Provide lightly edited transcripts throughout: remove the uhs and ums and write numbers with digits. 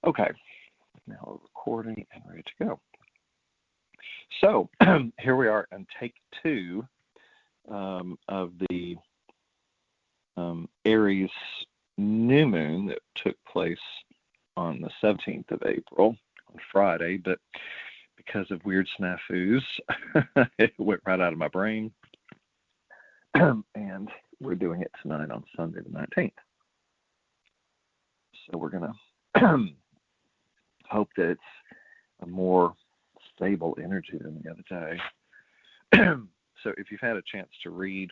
Okay, now we're recording and ready to go. So here we are on take 2 of the Aries new moon that took place on the 17th of April, on Friday, but because of weird snafus, it went right out of my brain, and we're doing it tonight on Sunday the 19th. So we're going to hope that it's a more stable energy than the other day. So if you've had a chance to read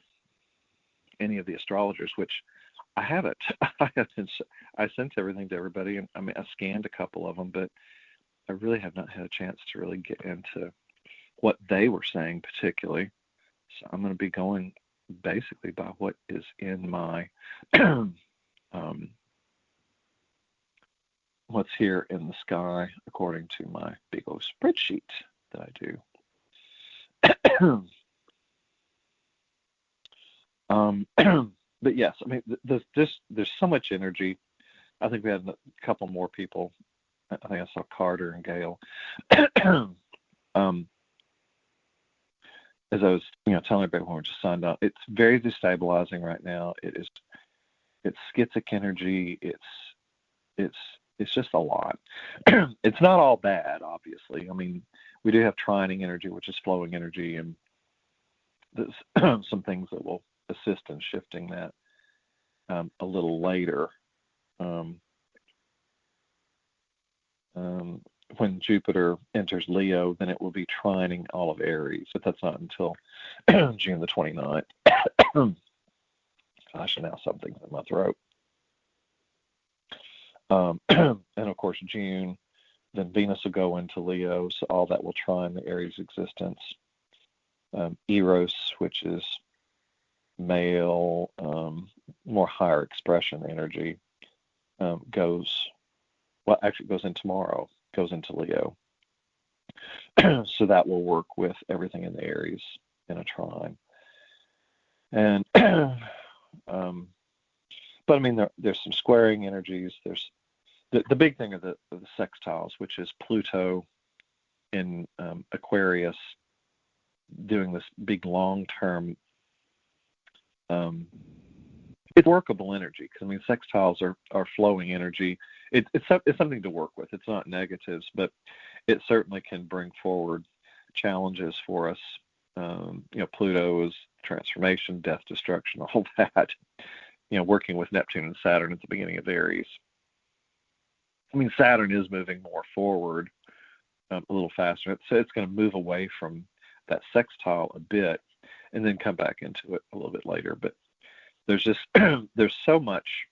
any of the astrologers, which I haven't, I sent everything to everybody, and I mean, I scanned a couple of them, but I really have not had a chance to really get into what they were saying particularly. So I'm going to be going basically by what is in my what's here in the sky according to my big old spreadsheet that I do. But yes, I mean, there's so much energy. I think we had a couple more people. I think I saw Carter and Gail. As I was, telling everybody when we just signed up, it's very destabilizing right now. It's schizic energy. It's just a lot. It's not all bad, obviously. I mean, we do have trining energy, which is flowing energy, and there's some things that will assist in shifting that a little later. When Jupiter enters Leo, then it will be trining all of Aries, but that's not until June the 29th. Gosh, and now something's in my throat. And of course, June, then Venus will go into Leo, so all that will trine the Aries existence. Eros, which is male, more higher expression energy, goes in tomorrow, goes into Leo. So that will work with everything in the Aries in a trine. And but I mean, there's some squaring energies. There's the big thing of the sextiles, which is Pluto in Aquarius doing this big long-term. It's workable energy, because I mean, sextiles are flowing energy. It's something to work with. It's not negatives, but it certainly can bring forward challenges for us. Pluto is transformation, death, destruction, all that. Working with Neptune and Saturn at the beginning of Aries. I mean, Saturn is moving more forward a little faster, so it's going to move away from that sextile a bit and then come back into it a little bit later. But there's just there's so much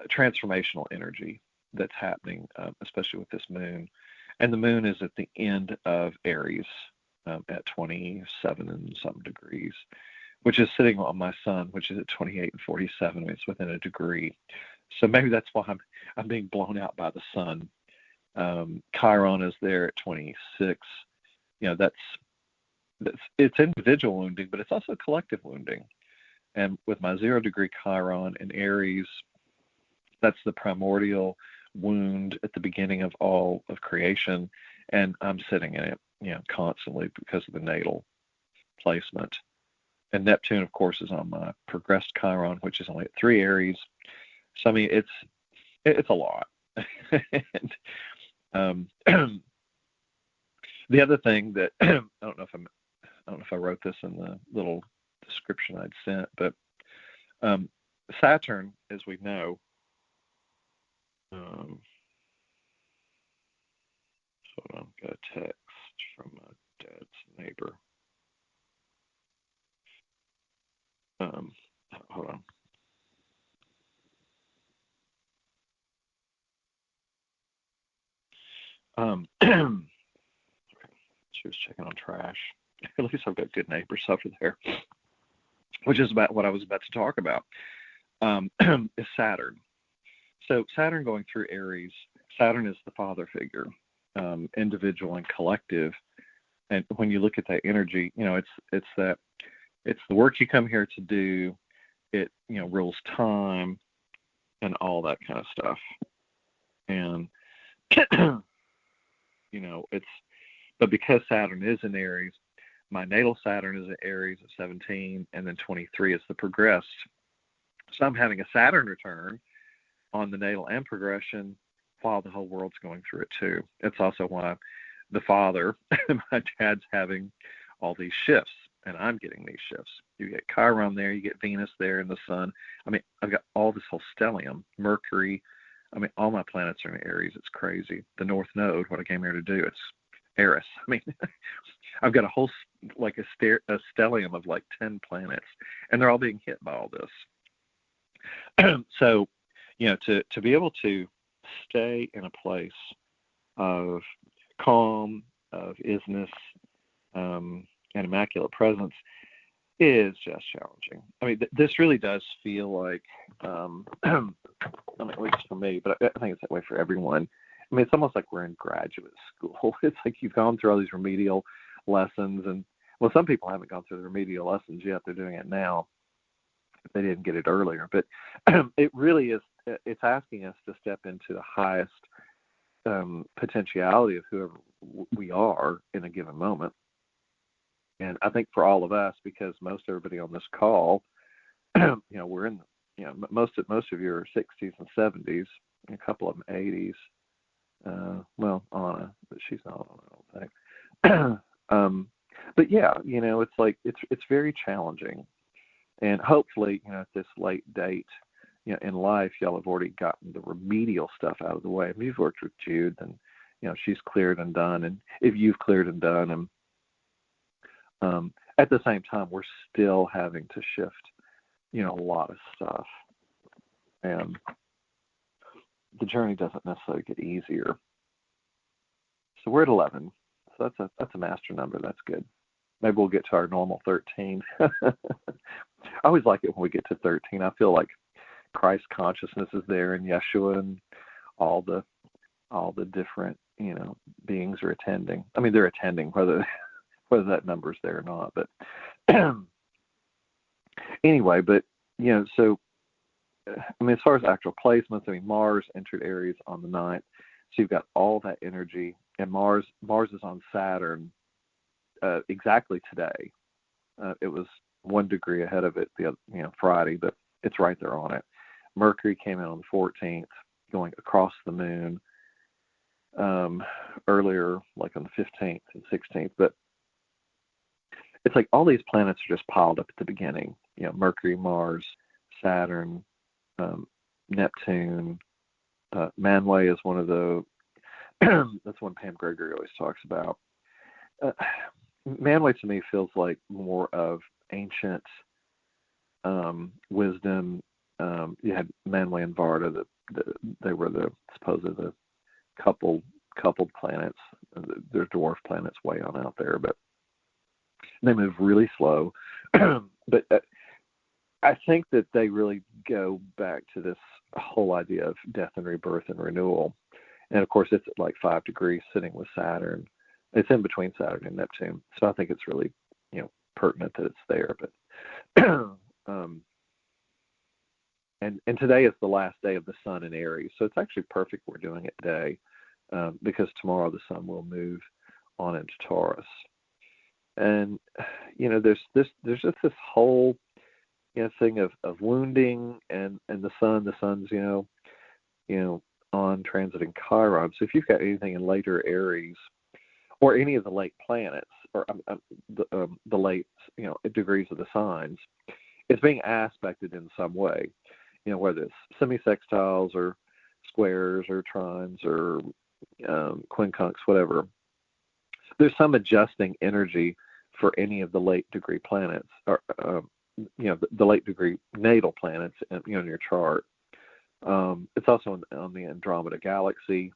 transformational energy that's happening, especially with this moon. And the moon is at the end of Aries at 27 and some degrees, which is sitting on my sun, which is at 28 and 47. It's within a degree. So maybe that's why I'm being blown out by the sun. Chiron is there at 26. It's individual wounding, but it's also collective wounding. And with my 0-degree Chiron in Aries, that's the primordial wound at the beginning of all of creation. And I'm sitting in it, constantly because of the natal placement. And Neptune, of course, is on my progressed Chiron, which is only at 3 Aries. So I mean, it's a lot. And the other thing that I don't know if I wrote this in the little description I'd sent, but Saturn, as we know, hold on, got a text from my dad's neighbor. Hold on. She was checking on trash. At least I've got good neighbors over there, which is about what I was about to talk about. Is Saturn. So Saturn going through Aries. Saturn is the father figure, individual and collective. And when you look at that energy, it's the work you come here to do. It rules time and all that kind of stuff. And but because Saturn is in Aries, my natal Saturn is in Aries at 17, and then 23 is the progressed. So I'm having a Saturn return on the natal and progression while the whole world's going through it too. It's also why the father, my dad's having all these shifts, and I'm getting these shifts. You get Chiron there, you get Venus there, and the Sun. I mean, I've got all this whole stellium, Mercury. I mean, all my planets are in Aries. It's crazy. The North Node, what I came here to do, it's Eris. I mean, I've got a whole, like a stellium of like 10 planets, and they're all being hit by all this. So, to be able to stay in a place of calm, of isness, and immaculate presence is just challenging. I mean, this really does feel like, I mean, at least for me, but I think it's that way for everyone. I mean, it's almost like we're in graduate school. It's like you've gone through all these remedial lessons, and well, some people haven't gone through the remedial lessons yet. They're doing it now if they didn't get it earlier. But it really is, it's asking us to step into the highest potentiality of whoever we are in a given moment. And I think for all of us, because most everybody on this call, we're in, most of you are 60s and 70s, a couple of them 80s. Well, Anna, but she's not on, I don't think. But yeah, it's like it's very challenging, and hopefully, at this late date, in life, y'all have already gotten the remedial stuff out of the way. If you've worked with Jude, then she's cleared and done, and if you've cleared and done, and at the same time, we're still having to shift, a lot of stuff, and the journey doesn't necessarily get easier. So we're at 11. So that's a master number. That's good. Maybe we'll get to our normal 13. I always like it when we get to 13. I feel like Christ consciousness is there, and Yeshua, and all the different beings are attending. I mean, they're attending whether that number's there or not. But anyway, but so I mean, as far as actual placements, I mean, Mars entered Aries on the 9th, so you've got all that energy, and Mars is on Saturn exactly today. It was 1 degree ahead of it Friday, but it's right there on it. Mercury came in on the 14th, going across the moon earlier, like on the 15th and 16th, but it's like all these planets are just piled up at the beginning. Mercury, Mars, Saturn, Neptune. Manway is one of the that's one Pam Gregory always talks about. Manway to me feels like more of ancient wisdom. You had Manway and Varda, they were supposedly the coupled planets. They're dwarf planets way on out there, but they move really slow. But I think that they really go back to this whole idea of death and rebirth and renewal. And of course, it's at like 5 degrees sitting with Saturn. It's in between Saturn and Neptune. So I think it's really, pertinent that it's there. But and today is the last day of the Sun in Aries. So it's actually perfect we're doing it today, because tomorrow the Sun will move on into Taurus. And, there's just this whole thing of wounding and the sun's on transiting Chiron. So if you've got anything in later Aries or any of the late planets or the late degrees of the signs, it's being aspected in some way, whether it's semi-sextiles or squares or trines or quincunx, whatever. There's some adjusting energy for any of the late degree planets or the late degree natal planets in your chart. It's also on the Andromeda galaxy,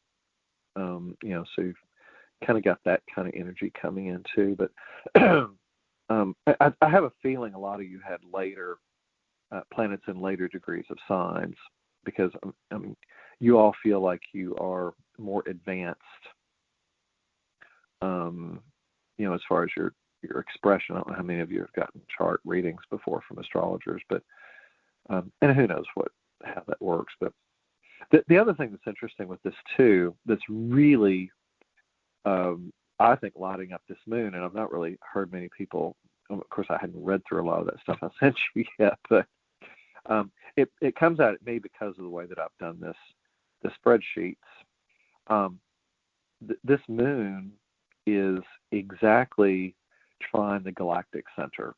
so you've kind of got that kind of energy coming in too. But I have a feeling a lot of you had later planets in later degrees of signs, because I mean, you all feel like you are more advanced, as far as your expression. I don't know how many of you have gotten chart readings before from astrologers, but and who knows how that works. But The other thing that's interesting with this too, that's really, I think, lighting up this moon, and I've not really heard many people. Of course, I hadn't read through a lot of that stuff I sent you yet, but it comes out at me because of the way that I've done the spreadsheets. This moon is exactly trine the galactic center.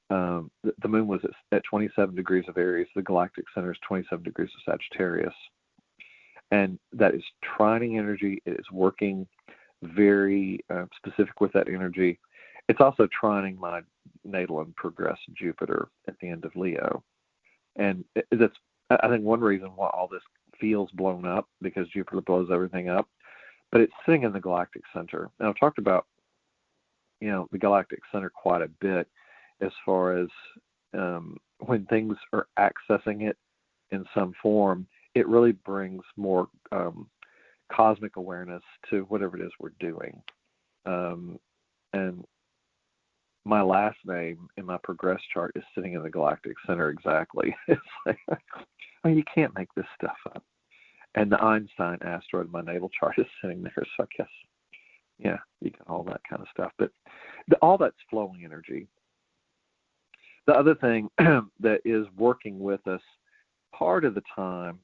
The moon was at 27 degrees of Aries. The galactic center is 27 degrees of Sagittarius. And that is trining energy. It is working very specific with that energy. It's also trining my natal and progressed Jupiter at the end of Leo. And that's, I think, one reason why all this feels blown up, because Jupiter blows everything up. But it's sitting in the galactic center. Now, I've talked about, the galactic center quite a bit as far as when things are accessing it in some form, it really brings more cosmic awareness to whatever it is we're doing. And my last name in my progress chart is sitting in the galactic center exactly. It's like, you can't make this stuff up. And the Einstein asteroid in my natal chart is sitting there, so I guess, you get all that kind of stuff. But all that's flowing energy. The other thing that is working with us part of the time,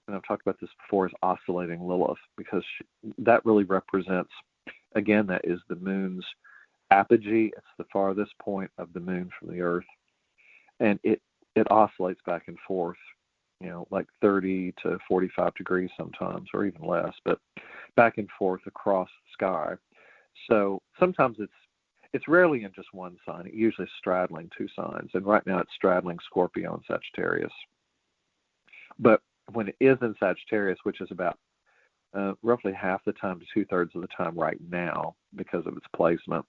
and I've talked about this before, is oscillating Lilith, because that really represents, again, that is the moon's apogee. It's the farthest point of the moon from the Earth, and it oscillates back and forth, like 30 to 45 degrees sometimes, or even less, but back and forth across the sky. So sometimes it's rarely in just one sign. It usually is straddling two signs, and right now it's straddling Scorpio and Sagittarius. But when it is in Sagittarius, which is about roughly half the time to two-thirds of the time right now because of its placement,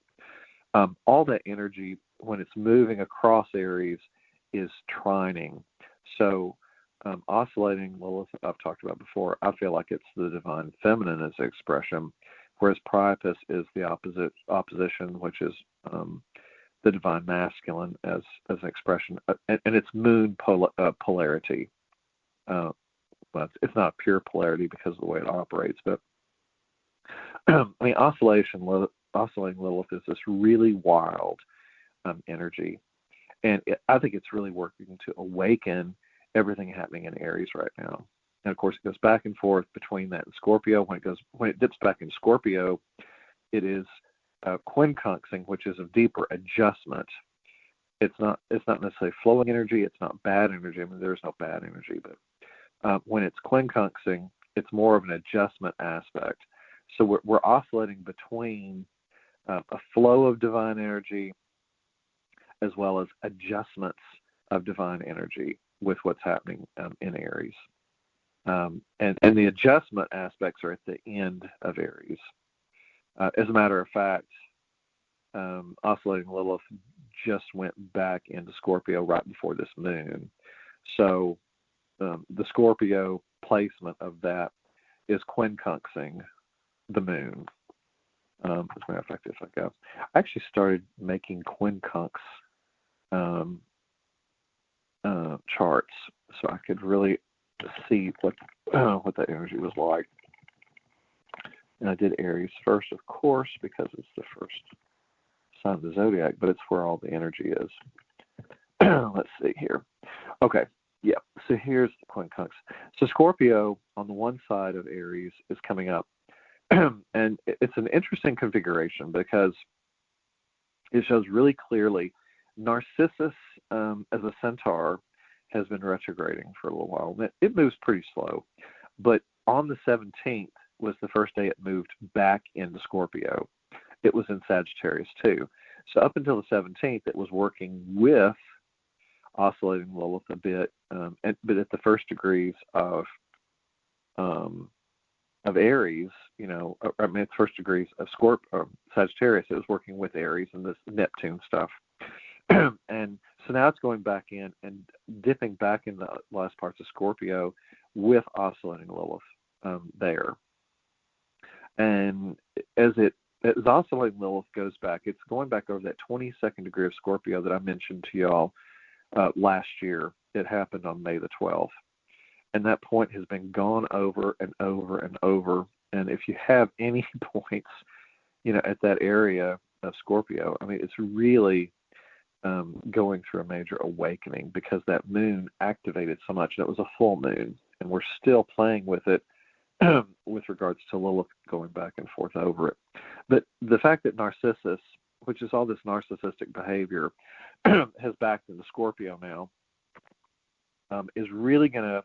all that energy, when it's moving across Aries, is trining. So oscillating Lilith, I've talked about before, I feel like it's the divine feminine as an expression, whereas Priapus is the opposition, which is the divine masculine as an expression, and it's moon polarity. But it's not pure polarity because of the way it operates. But oscillating Lilith is this really wild energy, and I think it's really working to awaken everything happening in Aries right now. And of course, it goes back and forth between that and Scorpio. When it dips back in Scorpio, it is quincunxing, which is a deeper adjustment. It's not necessarily flowing energy. It's not bad energy. There's no bad energy, but when it's quincunxing, it's more of an adjustment aspect. So we're oscillating between a flow of divine energy as well as adjustments of divine energy with what's happening in Aries. And the adjustment aspects are at the end of Aries. As a matter of fact, oscillating Lilith just went back into Scorpio right before this moon. So the Scorpio placement of that is quincunxing the moon. As a matter of fact, I actually started making quincunx charts so I could really see what that energy was like. And I did Aries first, of course, because it's the first sign of the zodiac, but it's where all the energy is. Let's see here. Okay, yeah. So here's the quincunx. So Scorpio on the one side of Aries is coming up, and it's an interesting configuration because it shows really clearly Narcissus as a centaur has been retrograding for a little while. It moves pretty slow, but on the 17th was the first day it moved back into Scorpio. It was in Sagittarius too. So up until the 17th, it was working with oscillating Lilith a bit, but at the first degrees of Aries, at first degrees of Sagittarius, it was working with Aries and this Neptune stuff. And so now it's going back in and dipping back in the last parts of Scorpio with oscillating Lilith there. And as oscillating Lilith goes back, it's going back over that 22nd degree of Scorpio that I mentioned to y'all last year. It happened on May the 12th. and that point has been gone over and over and over. And if you have any points, at that area of Scorpio, I mean, it's really going through a major awakening because that moon activated so much, and it was a full moon, and we're still playing with it with regards to Lilith going back and forth over it. But the fact that Narcissus, which is all this narcissistic behavior, has backed into Scorpio now, is really going to,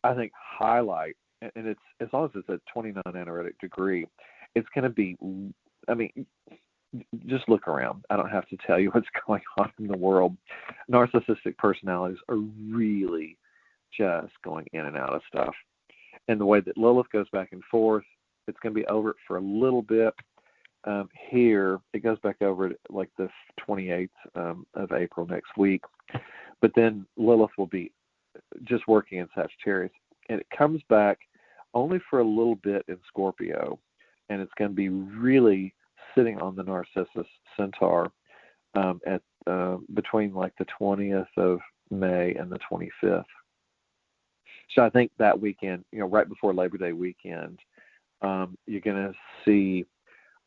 I think, highlight, and it's, as long as it's a 29 analytic degree, it's going to be, I mean, just look around. I don't have to tell you what's going on in the world. Narcissistic personalities are really just going in and out of stuff. And the way that Lilith goes back and forth, it's going to be over it for a little bit. Here, it goes back over it like the 28th of April next week. But then Lilith will be just working in Sagittarius. And it comes back only for a little bit in Scorpio. And it's going to be really sitting on the Narcissus Centaur at between like the 20th of May and the 25th. So I think that weekend, right before Labor Day weekend, you're going to see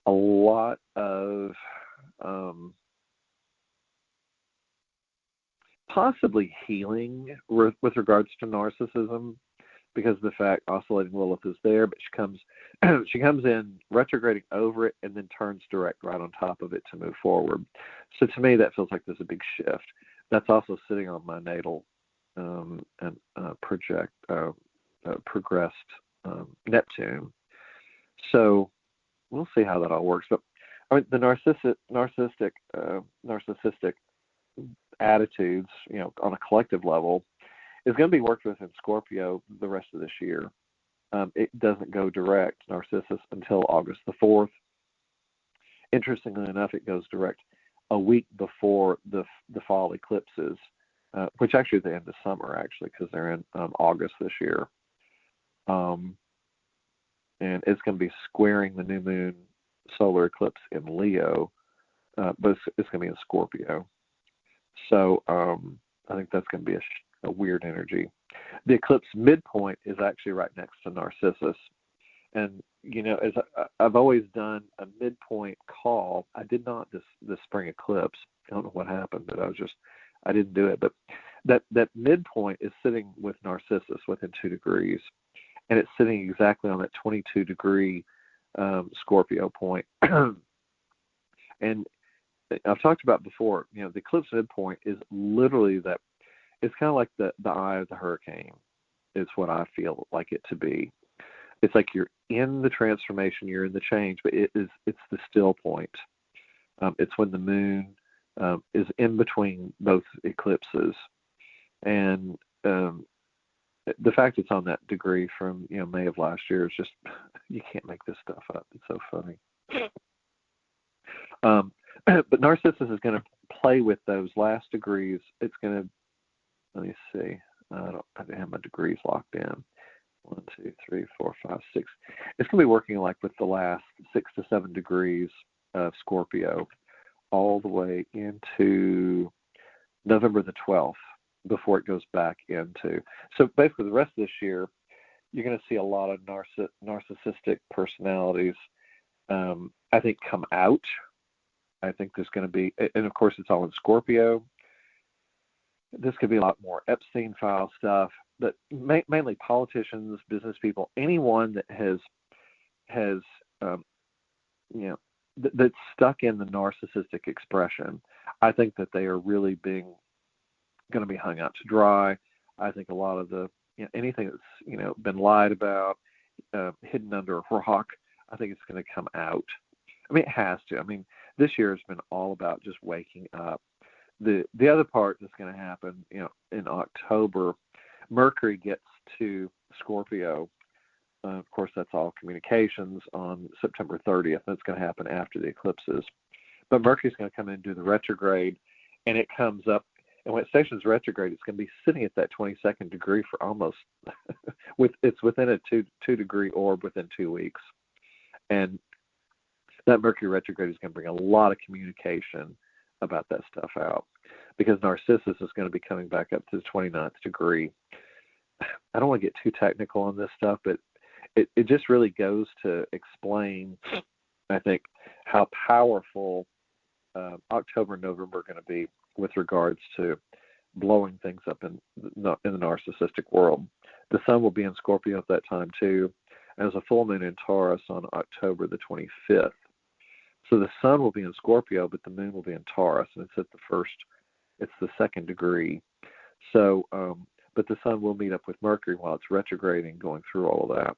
a lot of possibly healing with regards to narcissism, because of the fact oscillating Lilith is there, but she comes in retrograding over it and then turns direct right on top of it to move forward. So to me, that feels like there's a big shift. That's also sitting on my natal and progressed Neptune. So we'll see how that all works. But I mean, the narcissistic attitudes, on a collective level, is going to be worked with in Scorpio the rest of this year. It doesn't go direct, Narcissus, until August the 4th. Interestingly enough, it goes direct a week before the fall eclipses, which actually is the end of summer, actually, because they're in August this year. And it's going to be squaring the new moon solar eclipse in Leo, but it's going to be in Scorpio. So I think that's going to be a weird energy. The eclipse midpoint is actually right next to Narcissus. And, as I've always done a midpoint call, I did not this spring eclipse. I don't know what happened, but I didn't do it. But that midpoint is sitting with Narcissus within 2 degrees. And it's sitting exactly on that 22-degree Scorpio point. And I've talked about before, the eclipse midpoint is literally that. It's kind of like the eye of the hurricane is what I feel like it to be. It's like you're in the transformation, you're in the change, but it's the still point. It's when the moon is in between both eclipses. And the fact it's on that degree from, May of last year is just, you can't make this stuff up. It's so funny. But Narcissus is going to play with those last degrees. It's going to, let me see. I didn't have my degrees locked in. 1, 2, 3, 4, 5, 6. It's going to be working like with the last 6 to 7 degrees of Scorpio all the way into November the 12th before it goes back into. So basically the rest of this year, you're going to see a lot of narcissistic personalities, I think, come out. I think there's going to be, and of course it's all in Scorpio. This could be a lot more Epstein file stuff, but mainly politicians, business people, anyone that has that's stuck in the narcissistic expression. I think that they are really going to be hung out to dry. I think a lot of the anything that's been lied about, hidden under a rock, I think it's going to come out. I mean, it has to. I mean, this year has been all about just waking up. The other part that's going to happen, in October, Mercury gets to Scorpio. Of course, that's all communications on September 30th. That's going to happen after the eclipses. But Mercury's going to come in and do the retrograde, and it comes up. And when it stations retrograde, it's going to be sitting at that 22nd degree for almost, it's within a 2-degree orb within 2 weeks. And that Mercury retrograde is going to bring a lot of communication about that stuff out, because Narcissus is going to be coming back up to the 29th degree. I don't want to get too technical on this stuff, but it just really goes to explain, I think, how powerful October and November are going to be with regards to blowing things up in the narcissistic world. The sun will be in Scorpio at that time too, and there's a full moon in Taurus on October the 25th. So the sun will be in Scorpio, but the moon will be in Taurus, and it's the second degree. So, but the sun will meet up with Mercury while it's retrograding, going through all of that.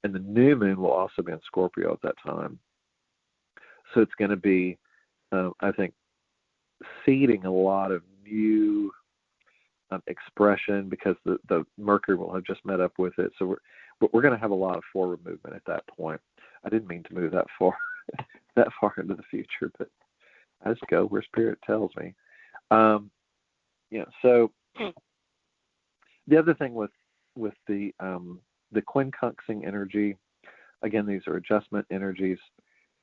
And the new moon will also be in Scorpio at that time. So it's going to be, I think, seeding a lot of new expression, because the Mercury will have just met up with it. So we're going to have a lot of forward movement at that point. I didn't mean to move that far into the future, but I just go where Spirit tells me. So the other thing with the quincunxing energy, again, these are adjustment energies.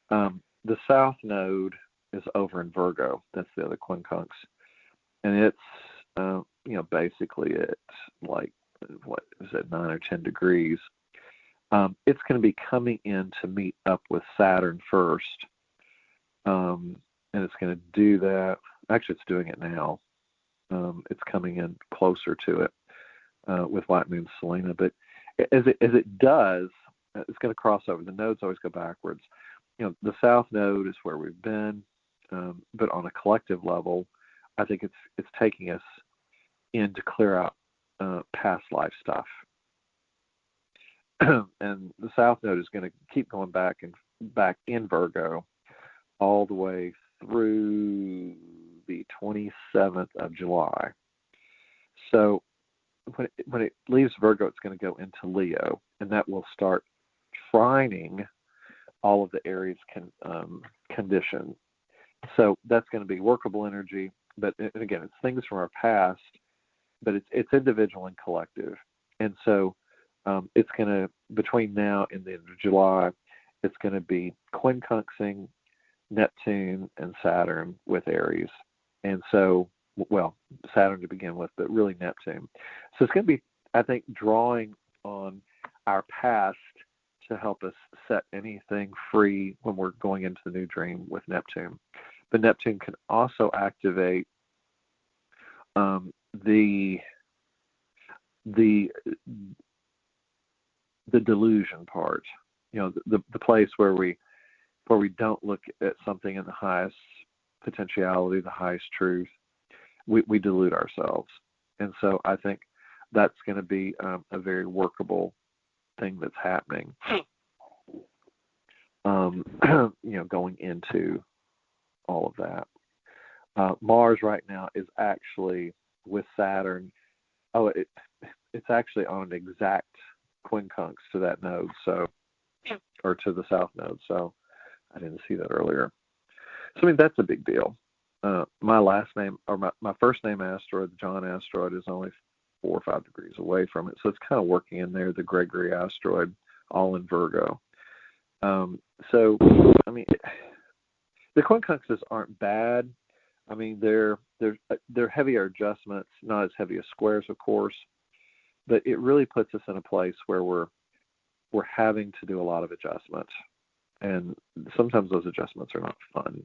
The South Node is over in Virgo. That's the other quincunx, and it's basically at like, what is it, 9 or 10 degrees. It's going to be coming in to meet up with Saturn first, and it's going to do that. Actually, it's doing it now. It's coming in closer to it with White Moon Selena. But as it does, it's going to cross over. The nodes always go backwards. The South Node is where we've been, but on a collective level, I think it's taking us in to clear out past life stuff. And the South Node is going to keep going back in Virgo all the way through the 27th of July. So when it leaves Virgo, it's going to go into Leo, and that will start trining all of the Aries condition. So that's going to be workable energy, but again, it's things from our past, but it's individual and collective. And so it's going to, between now and the end of July, it's going to be quincunxing Neptune and Saturn with Aries. And so, well, Saturn to begin with, but really Neptune. So it's going to be, I think, drawing on our past to help us set anything free when we're going into the new dream with Neptune. But Neptune can also activate the delusion part, the place where we don't look at something in the highest potentiality, the highest truth. We delude ourselves. And so I think that's going to be a very workable thing that's happening, going into all of that. Mars right now is actually with Saturn. It's actually on an exact quincunx to that node, or to the South Node. So I didn't see that earlier. So I mean, that's a big deal. My last name, or my first name asteroid, the John asteroid, is only 4 or 5 degrees away from it. So it's kind of working in there, the Gregory asteroid, all in Virgo. So, I mean, the quincunxes aren't bad. I mean, they're heavier adjustments, not as heavy as squares, of course, but it really puts us in a place where we're having to do a lot of adjustments, and sometimes those adjustments are not fun.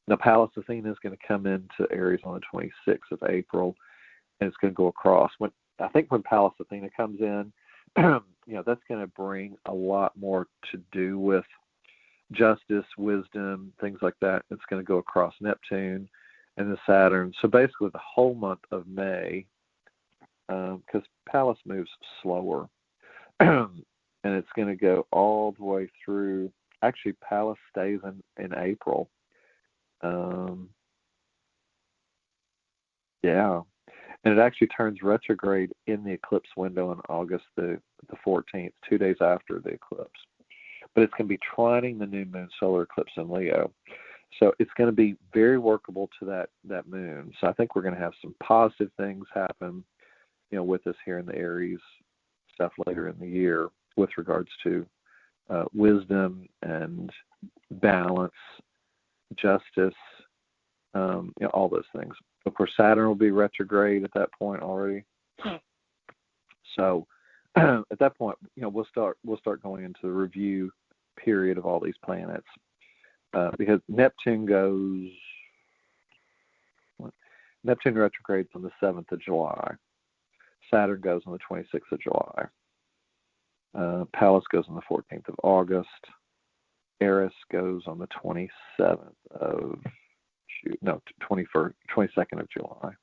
Now, Pallas Athena is going to come into Aries on the 26th of April, and it's going to go across. When Pallas Athena comes in, that's going to bring a lot more to do with justice, wisdom, things like that. It's going to go across Neptune and the Saturn. So basically the whole month of May, because Pallas moves slower, and it's going to go all the way through. Actually, Pallas stays in April. And it actually turns retrograde in the eclipse window on August the 14th, 2 days after the eclipse. But it's going to be trining the new moon solar eclipse in Leo. So it's going to be very workable to that moon. So I think we're going to have some positive things happen, with us here in the Aries stuff later in the year with regards to wisdom and balance, justice, all those things. Of course, Saturn will be retrograde at that point already. So at that point, we'll start going into the review period of all these planets, because Neptune retrogrades on the 7th of July. Saturn goes on the 26th of July. Pallas goes on the 14th of August. Eris goes on the 22nd of July.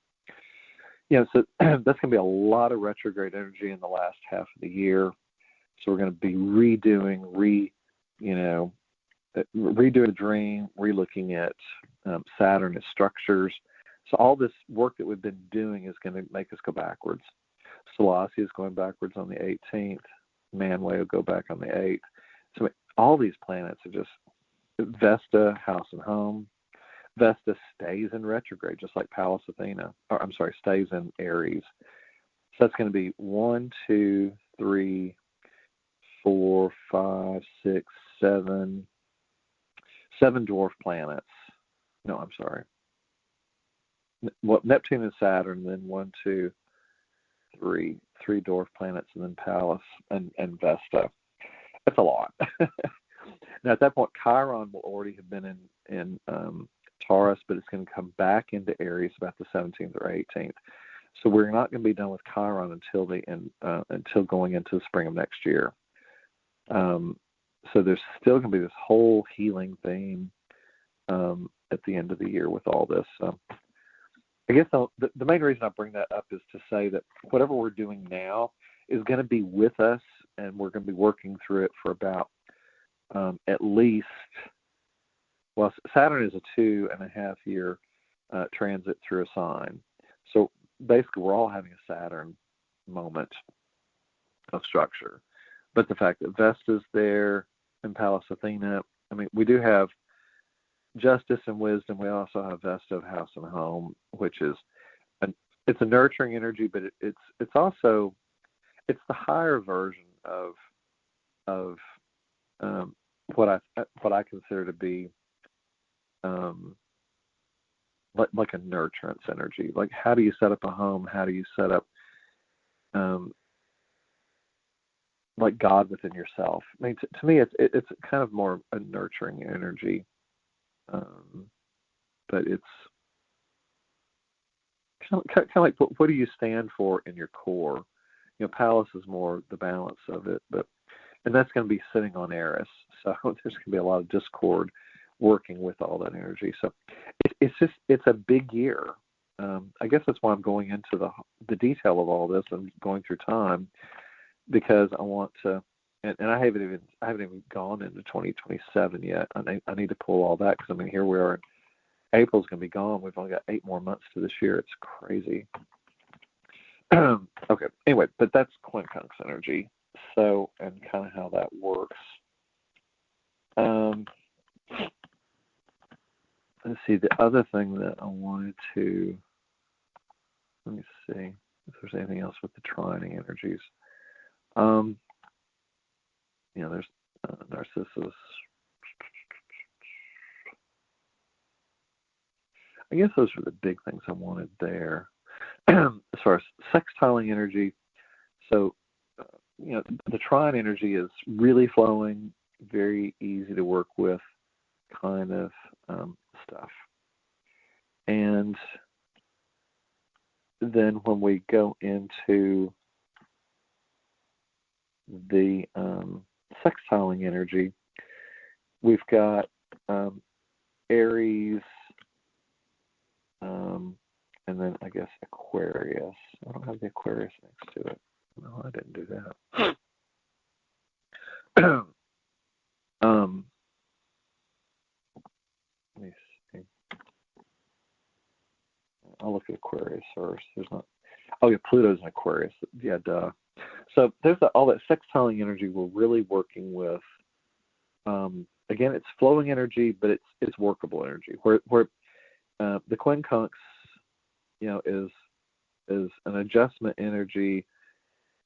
So that's going to be a lot of retrograde energy in the last half of the year. So we're going to be redoing the dream, relooking at Saturn as structures. So all this work that we've been doing is going to make us go backwards. Selassie is going backwards on the 18th. Manway will go back on the 8th. So all these planets are just Vesta, house and home. Vesta stays in retrograde, just like Pallas Athena. Stays in Aries. So that's going to be 1, 2, 3, 4, 5, 6, 7. 7 dwarf planets. No, I'm sorry. Well, Neptune and Saturn, then 1, 2, 3 dwarf planets, and then Pallas and Vesta. That's a lot. Now, at that point, Chiron will already have been in Taurus, but it's going to come back into Aries about the 17th or 18th. So we're not going to be done with Chiron until going into the spring of next year. So there's still going to be this whole healing theme at the end of the year with all this. I guess the main reason I bring that up is to say that whatever we're doing now is going to be with us, and we're going to be working through it for about at least, well, Saturn is a 2.5 year transit through a sign. So basically we're all having a Saturn moment of structure. But the fact that Vesta's there and Pallas Athena, we do have justice and wisdom. We also have Vesta of house and home, which is it's a nurturing energy, but it's also the higher version of what I consider to be like a nurturance energy. Like, how do you set up a home? How do you set up like God within yourself? To me, it's kind of more a nurturing energy, but it's kind of like what do you stand for in your core? Pallas is more the balance of it, and that's going to be sitting on Eris, so there's going to be a lot of discord working with all that energy. So it's a big year. I guess that's why I'm going into the detail of all this and going through time, because I want to, and I haven't even gone into 2027 yet. I need to pull all that, because here we are. April's going to be gone. We've only got 8 more months to this year. It's crazy. Okay. Anyway, but that's quincunx energy. So, and kind of how that works. Let's see. The other thing that I wanted to, let me see if there's anything else with the trining energies. There's Narcissus. I guess those are the big things I wanted there. As far as sextiling energy, so the trine energy is really flowing, very easy to work with kind of stuff. And then when we go into the sextiling energy, we've got Aries, and then I guess Aquarius. I don't have the Aquarius next to it. No, I didn't do that. Let me see. I'll look at Aquarius first. There's not. Oh yeah, Pluto's in Aquarius. Yeah, duh. So there's all that sextiling energy we're really working with. Again, it's flowing energy, but it's workable energy. Where the quincunx, is an adjustment energy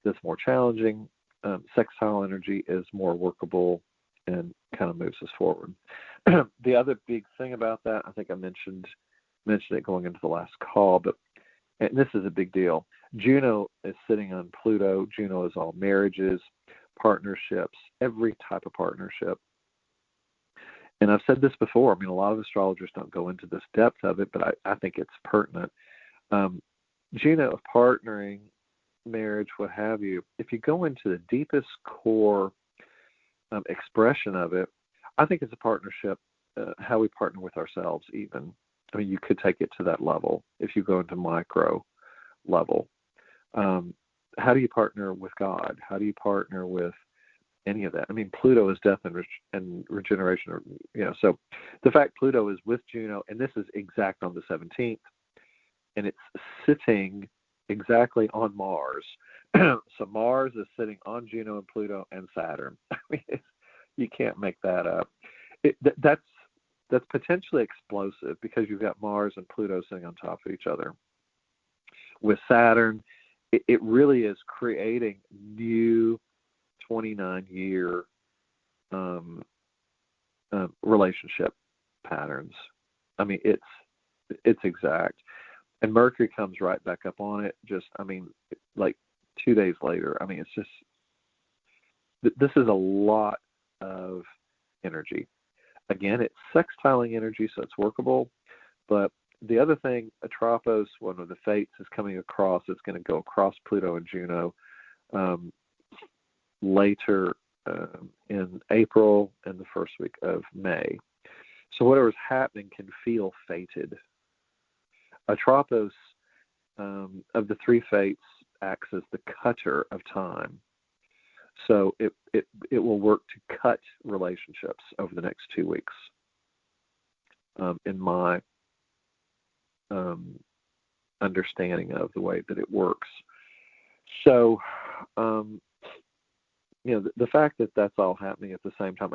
that's more challenging. Sextile energy is more workable and kind of moves us forward. The other big thing about that, I think I mentioned it going into the last call, but and this is a big deal. Juno is sitting on Pluto. Juno is all marriages, partnerships, every type of partnership. And I've said this before. I mean, a lot of astrologers don't go into this depth of it, but I think it's pertinent. Juno, partnering, marriage, what have you, if you go into the deepest core expression of it, I think it's a partnership, how we partner with ourselves even. I mean, you could take it to that level if you go into micro level. How do you partner with God? How do you partner with any of that? I mean, Pluto is death and regeneration. So the fact Pluto is with Juno, and this is exact on the 17th, and it's sitting exactly on Mars. So Mars is sitting on Juno and Pluto and Saturn. I mean, you can't make that up. That's potentially explosive because you've got Mars and Pluto sitting on top of each other. With Saturn, it really is creating new 29-year relationship patterns. I mean, it's exact. And Mercury comes right back up on it. Just, I mean, like 2 days later. I mean, it's just, this is a lot of energy. Again, it's sextiling energy, so it's workable. But the other thing, Atropos, one of the fates, is coming across. It's going to go across Pluto and Juno later in April and the first week of May. So whatever's happening can feel fated. Atropos, of the three fates, acts as the cutter of time. So it will work to cut relationships over the next 2 weeks, in my understanding of the way that it works. So, the fact that that's all happening at the same time,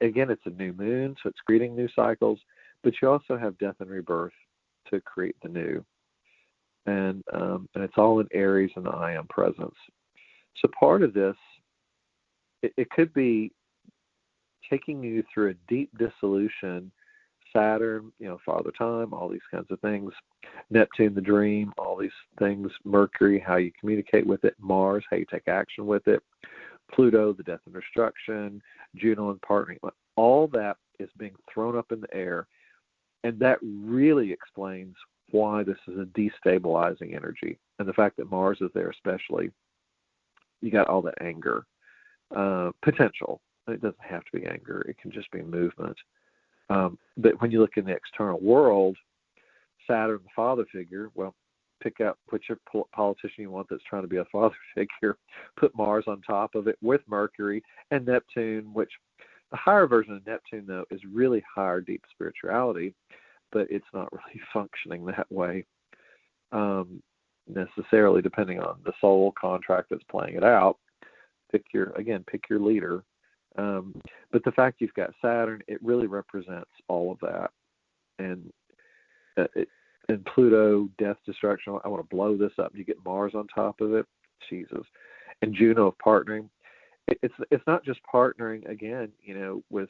again, it's a new moon, so it's creating new cycles, but you also have death and rebirth to create the new. And it's all in Aries and the Ion presence. So part of this, it could be taking you through a deep dissolution. Saturn, Father Time, all these kinds of things. Neptune, the dream, all these things. Mercury, how you communicate with it. Mars, how you take action with it. Pluto, the death and destruction. Juno and partnering. All that is being thrown up in the air. And that really explains why this is a destabilizing energy. And the fact that Mars is there especially, you got all that anger, potential. It doesn't have to be anger. It can just be movement. But when you look in the external world, Saturn, the father figure, well, pick out which politician you want that's trying to be a father figure, put Mars on top of it with Mercury and Neptune, which the higher version of Neptune, though, is really higher deep spirituality, but it's not really functioning that way necessarily, depending on the soul contract that's playing it out. Pick your leader. But the fact you've got Saturn, it really represents all of that. And Pluto, death, destruction, I want to blow this up. You get Mars on top of it. Jesus. And Juno, partnering. It's not just partnering, again, with,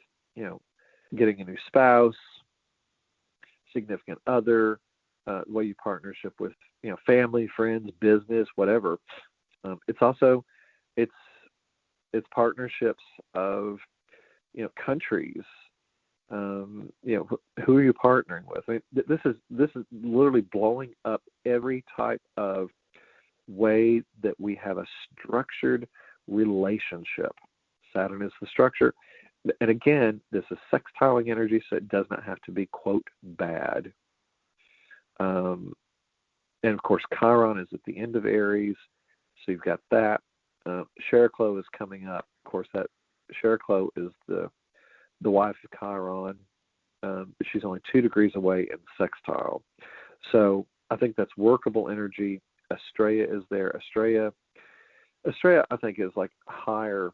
getting a new spouse, significant other, the way you partnership with, family, friends, business, whatever. It's also, it's partnerships of, countries. Who are you partnering with? I mean, this is literally blowing up every type of way that we have a structured relationship. Saturn is the structure. And again, this is sextiling energy, so it does not have to be, quote, bad. And of course, Chiron is at the end of Aries, so you've got that. Shericlo is coming up. Of course, that Shericlo is the wife of Chiron. She's only 2 degrees away in sextile. So I think that's workable energy. Estrella is there. Estrella, I think, is like higher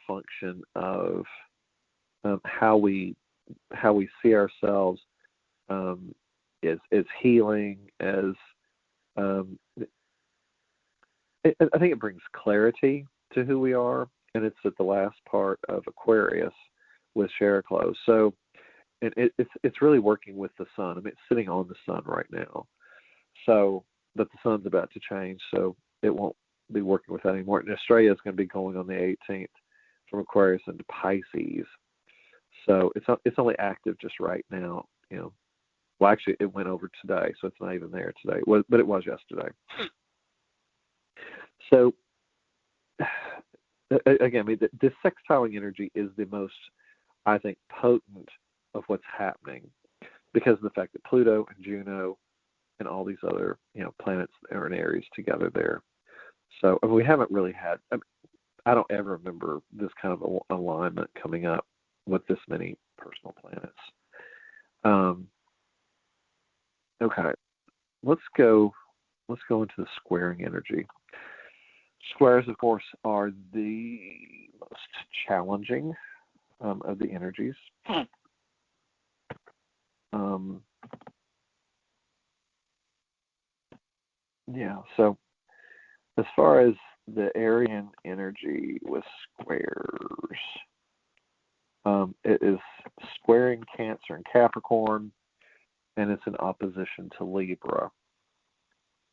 function of how we see ourselves as healing, as I think it brings clarity to who we are, and it's at the last part of Aquarius with Shericlo. So and it's really working with the sun. I mean, it's sitting on the sun right now. So, but the sun's about to change, so it won't be working with that anymore. And Australia is going to be going on the 18th from Aquarius into Pisces. So it's only active just right now. Well, actually, it went over today, so it's not even there today. But it was yesterday. So again, I mean, this sextiling energy is the most, I think, potent of what's happening because of the fact that Pluto and Juno and all these other planets are in Aries together there. So we haven't really had. I don't ever remember this kind of alignment coming up with this many personal planets. Okay, let's go into the squaring energy. Squares, of course, are the most challenging of the energies. So as far as the Aryan energy with squares, it is squaring Cancer and Capricorn, and it's in opposition to Libra.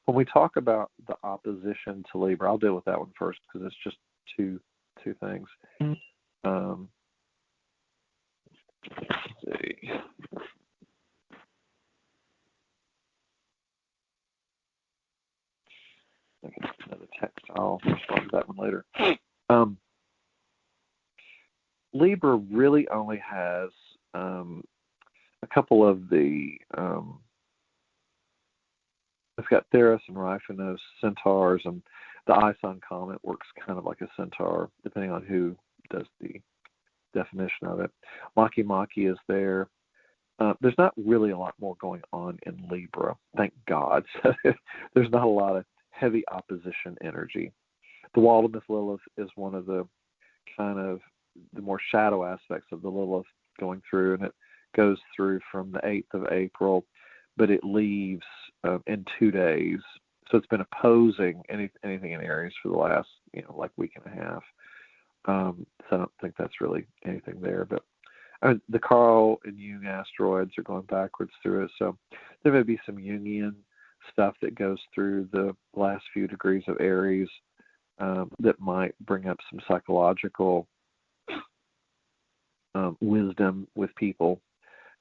When we talk about the opposition to Libra, I'll deal with that one first because it's just two things. Let's see. Another text. I'll respond to that one later. Libra really only has a couple of the. It's got Eris and Riphanos, centaurs, and the Ison comet works kind of like a centaur, depending on who does the definition of it. Maki Maki is there. There's not really a lot more going on in Libra, thank God. So there's not a lot of heavy opposition energy. The Waldemouth Lilith is one of the kind of the more shadow aspects of the Lilith going through, and it goes through from the 8th of April, but it leaves in 2 days. So it's been opposing anything in Aries for the last, like week and a half. So I don't think that's really anything there. But the Carl and Jung asteroids are going backwards through it. So there may be some Jungian stuff that goes through the last few degrees of Aries that might bring up some psychological wisdom with people.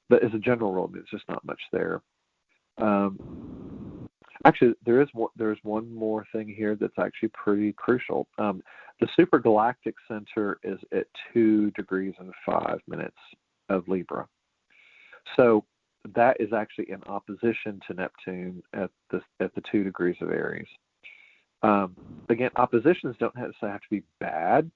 But as a general rule, there's just not much there. Actually, there's one more thing here that's actually pretty crucial. The supergalactic center is at 2 degrees and 5 minutes of Libra. So that is actually in opposition to Neptune at the 2 degrees of Aries. Again, oppositions don't have to be bad.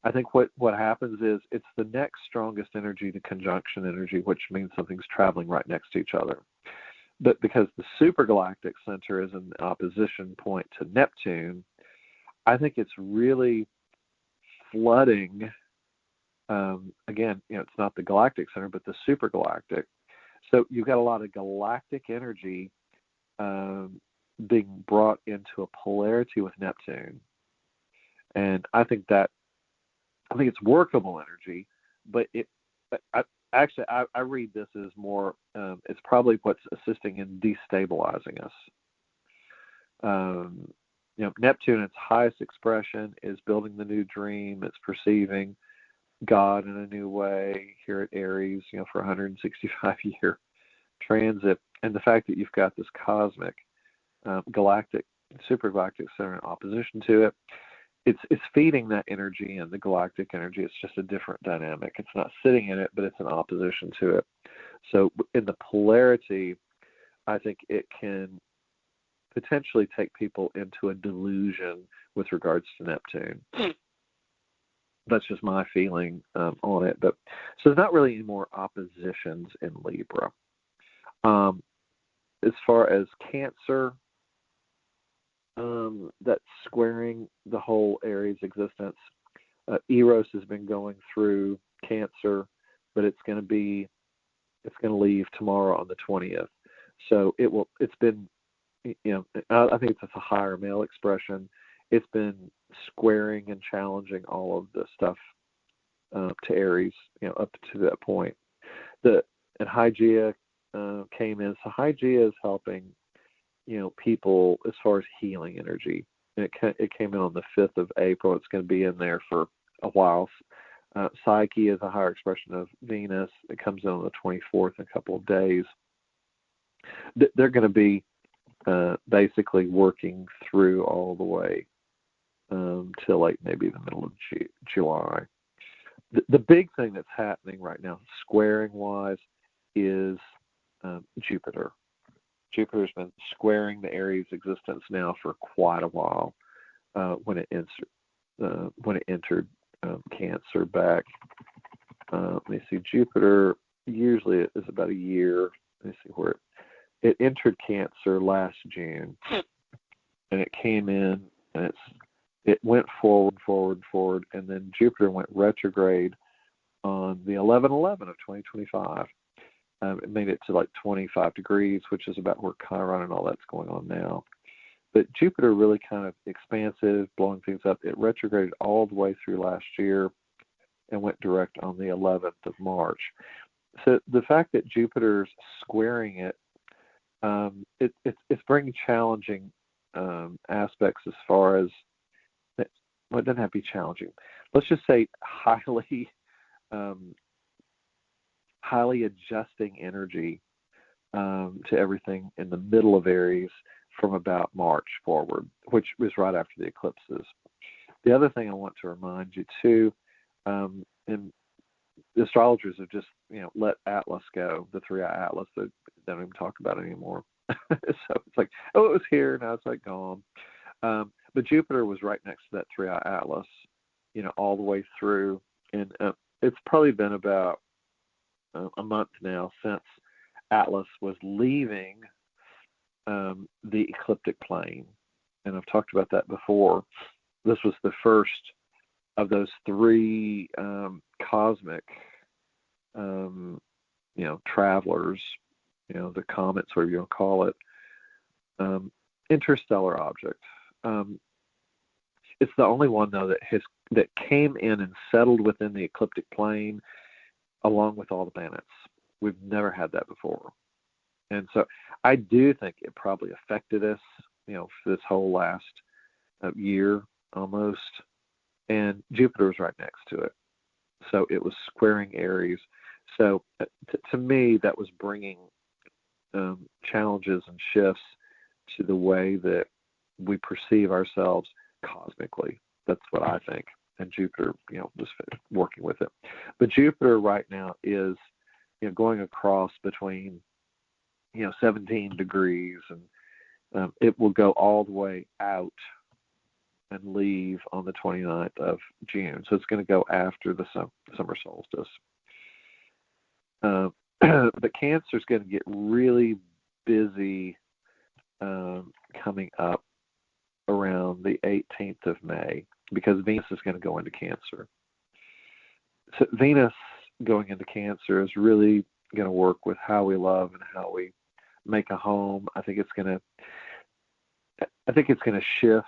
I think what happens is it's the next strongest energy to conjunction energy, which means something's traveling right next to each other. But because the supergalactic center is an opposition point to Neptune, I think it's really flooding. Again, it's not the galactic center, but the supergalactic. So you've got a lot of galactic energy being brought into a polarity with Neptune, and I think it's workable energy, but I read this as more, it's probably what's assisting in destabilizing us. Neptune, its highest expression, is building the new dream. It's perceiving God in a new way here at Aries, for 165-year transit. And the fact that you've got this cosmic, galactic, supergalactic center in opposition to it, it's feeding that energy and the galactic energy. It's just a different dynamic. It's not sitting in it, but it's in opposition to it. So in the polarity, I think it can potentially take people into a delusion with regards to Neptune. That's just my feeling on it. But so there's not really any more oppositions in Libra. As far as Cancer, that's squaring the whole Aries existence. Eros has been going through Cancer, but it's going to leave tomorrow on the 20th. So it's been, I think it's a higher male expression. It's been squaring and challenging all of the stuff to Aries, up to that point. The and Hygeia came in. So Hygeia is helping, people as far as healing energy. And it came in on the 5th of April. It's going to be in there for a while. Psyche is a higher expression of Venus. It comes in on the 24th in a couple of days. They're going to be basically working through all the way till like maybe the middle of July. The big thing that's happening right now, squaring-wise, is Jupiter. Jupiter's been squaring the Aries existence now for quite a while. When it entered Cancer back. Let me see. Jupiter usually is about a year. Let me see where it entered Cancer last June, and it came in and it went forward, and then Jupiter went retrograde on the 11/11 of 2025. It made it to like 25 degrees, which is about where Chiron and all that's going on now. But Jupiter really kind of expansive, blowing things up. It retrograded all the way through last year and went direct on the 11th of March. So the fact that Jupiter's squaring it, it's bringing challenging aspects as far as, well, it doesn't have to be challenging. Let's just say highly adjusting energy to everything in the middle of Aries from about March forward, which was right after the eclipses. The other thing I want to remind you too, and the astrologers have just let Atlas go, the 3-eye Atlas. They don't even talk about it anymore. So it's like, oh, it was here, now it's like gone. But Jupiter was right next to that 3-eye Atlas, all the way through, and it's probably been about a month now since Atlas was leaving the ecliptic plane, and I've talked about that before. This was the first of those 3 cosmic, travelers, the comets, whatever you want to call it, interstellar object. It's the only one though that came in and settled within the ecliptic plane, along with all the planets. We've never had that before. And so I do think it probably affected us, for this whole last year almost. And Jupiter was right next to it. So it was squaring Aries. So to me, that was bringing challenges and shifts to the way that we perceive ourselves cosmically. That's what I think. And Jupiter, just working with it. But Jupiter right now is, going across between 17 degrees, and it will go all the way out and leave on the 29th of June. So it's going to go after the summer solstice. But Cancer is going to get really busy coming up around the 18th of May, because Venus is going to go into Cancer. So Venus going into Cancer is really going to work with how we love and how we make a home. I think it's going to shift,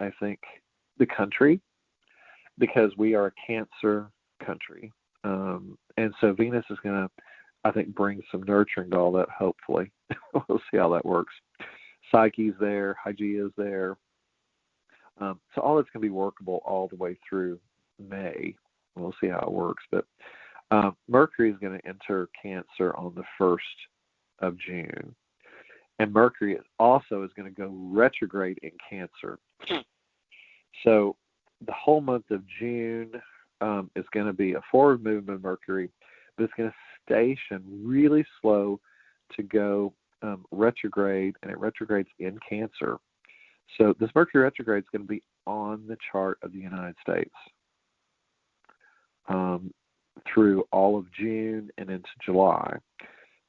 the country, because we are a Cancer country. And so Venus is going to, bring some nurturing to all that, hopefully. We'll see how that works. Psyche's there, Hygeia's there. So all that's going to be workable all the way through May. We'll see how it works. But Mercury is going to enter Cancer on the 1st of June. And Mercury also is going to go retrograde in Cancer. So the whole month of June is going to be a forward movement of Mercury, but it's going to station really slow to go retrograde, and it retrogrades in Cancer. So this Mercury retrograde is going to be on the chart of the United States through all of June and into July.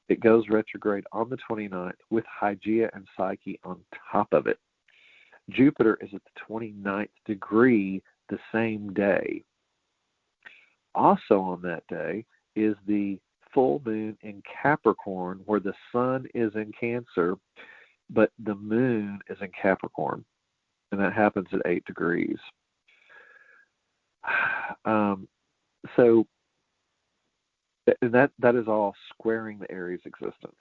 It goes retrograde on the 29th with Hygeia and Psyche on top of it. Jupiter is at the 29th degree the same day. Also on that day is the full moon in Capricorn, where the sun is in Cancer, but the moon is in Capricorn, and that happens at 8 degrees. So And that is all squaring the Aries existence.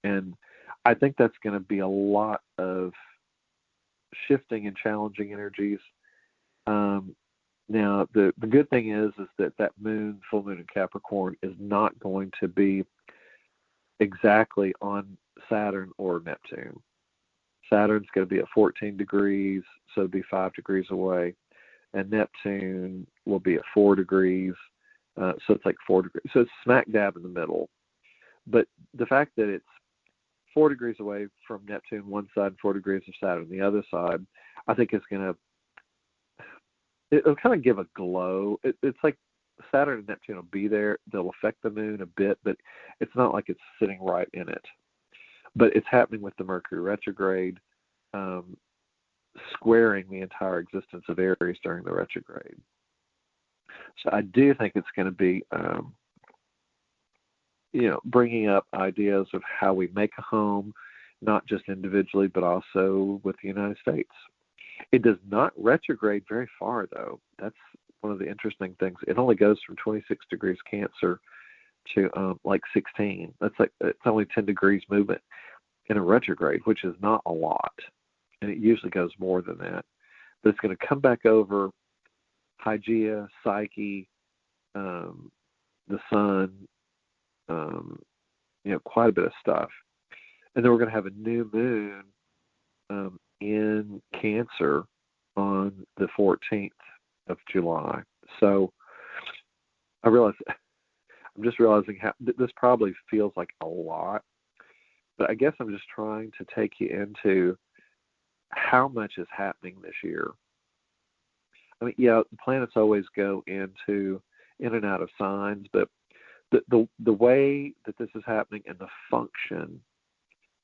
And I think that's going to be a lot of shifting and challenging energies. Now, the good thing is that moon, full moon in Capricorn, is not going to be exactly on Saturn or Neptune. Saturn's going to be at 14 degrees, so it'll be 5 degrees away. And Neptune will be at 4 degrees, so it's like 4 degrees. So it's smack dab in the middle. But the fact that it's 4 degrees away from Neptune one side, 4 degrees of Saturn the other side, I think it'll kind of give a glow. It's like Saturn and Neptune will be there. They'll affect the moon a bit, but it's not like it's sitting right in it. But it's happening with the Mercury retrograde, squaring the entire existence of Aries during the retrograde. So I do think it's going to be, bringing up ideas of how we make a home, not just individually, but also with the United States. It does not retrograde very far, though. That's one of the interesting things. It only goes from 26 degrees Cancer to like 16. It's only 10 degrees movement in a retrograde, which is not a lot, and it usually goes more than that. But it's going to come back over Hygeia, Psyche, the Sun, quite a bit of stuff. And then we're going to have a new moon in Cancer on the 14th of July. So I'm just realizing how this probably feels like a lot, but I guess I'm just trying to take you into how much is happening this year. I mean, the planets always go in and out of signs, but the way that this is happening and the function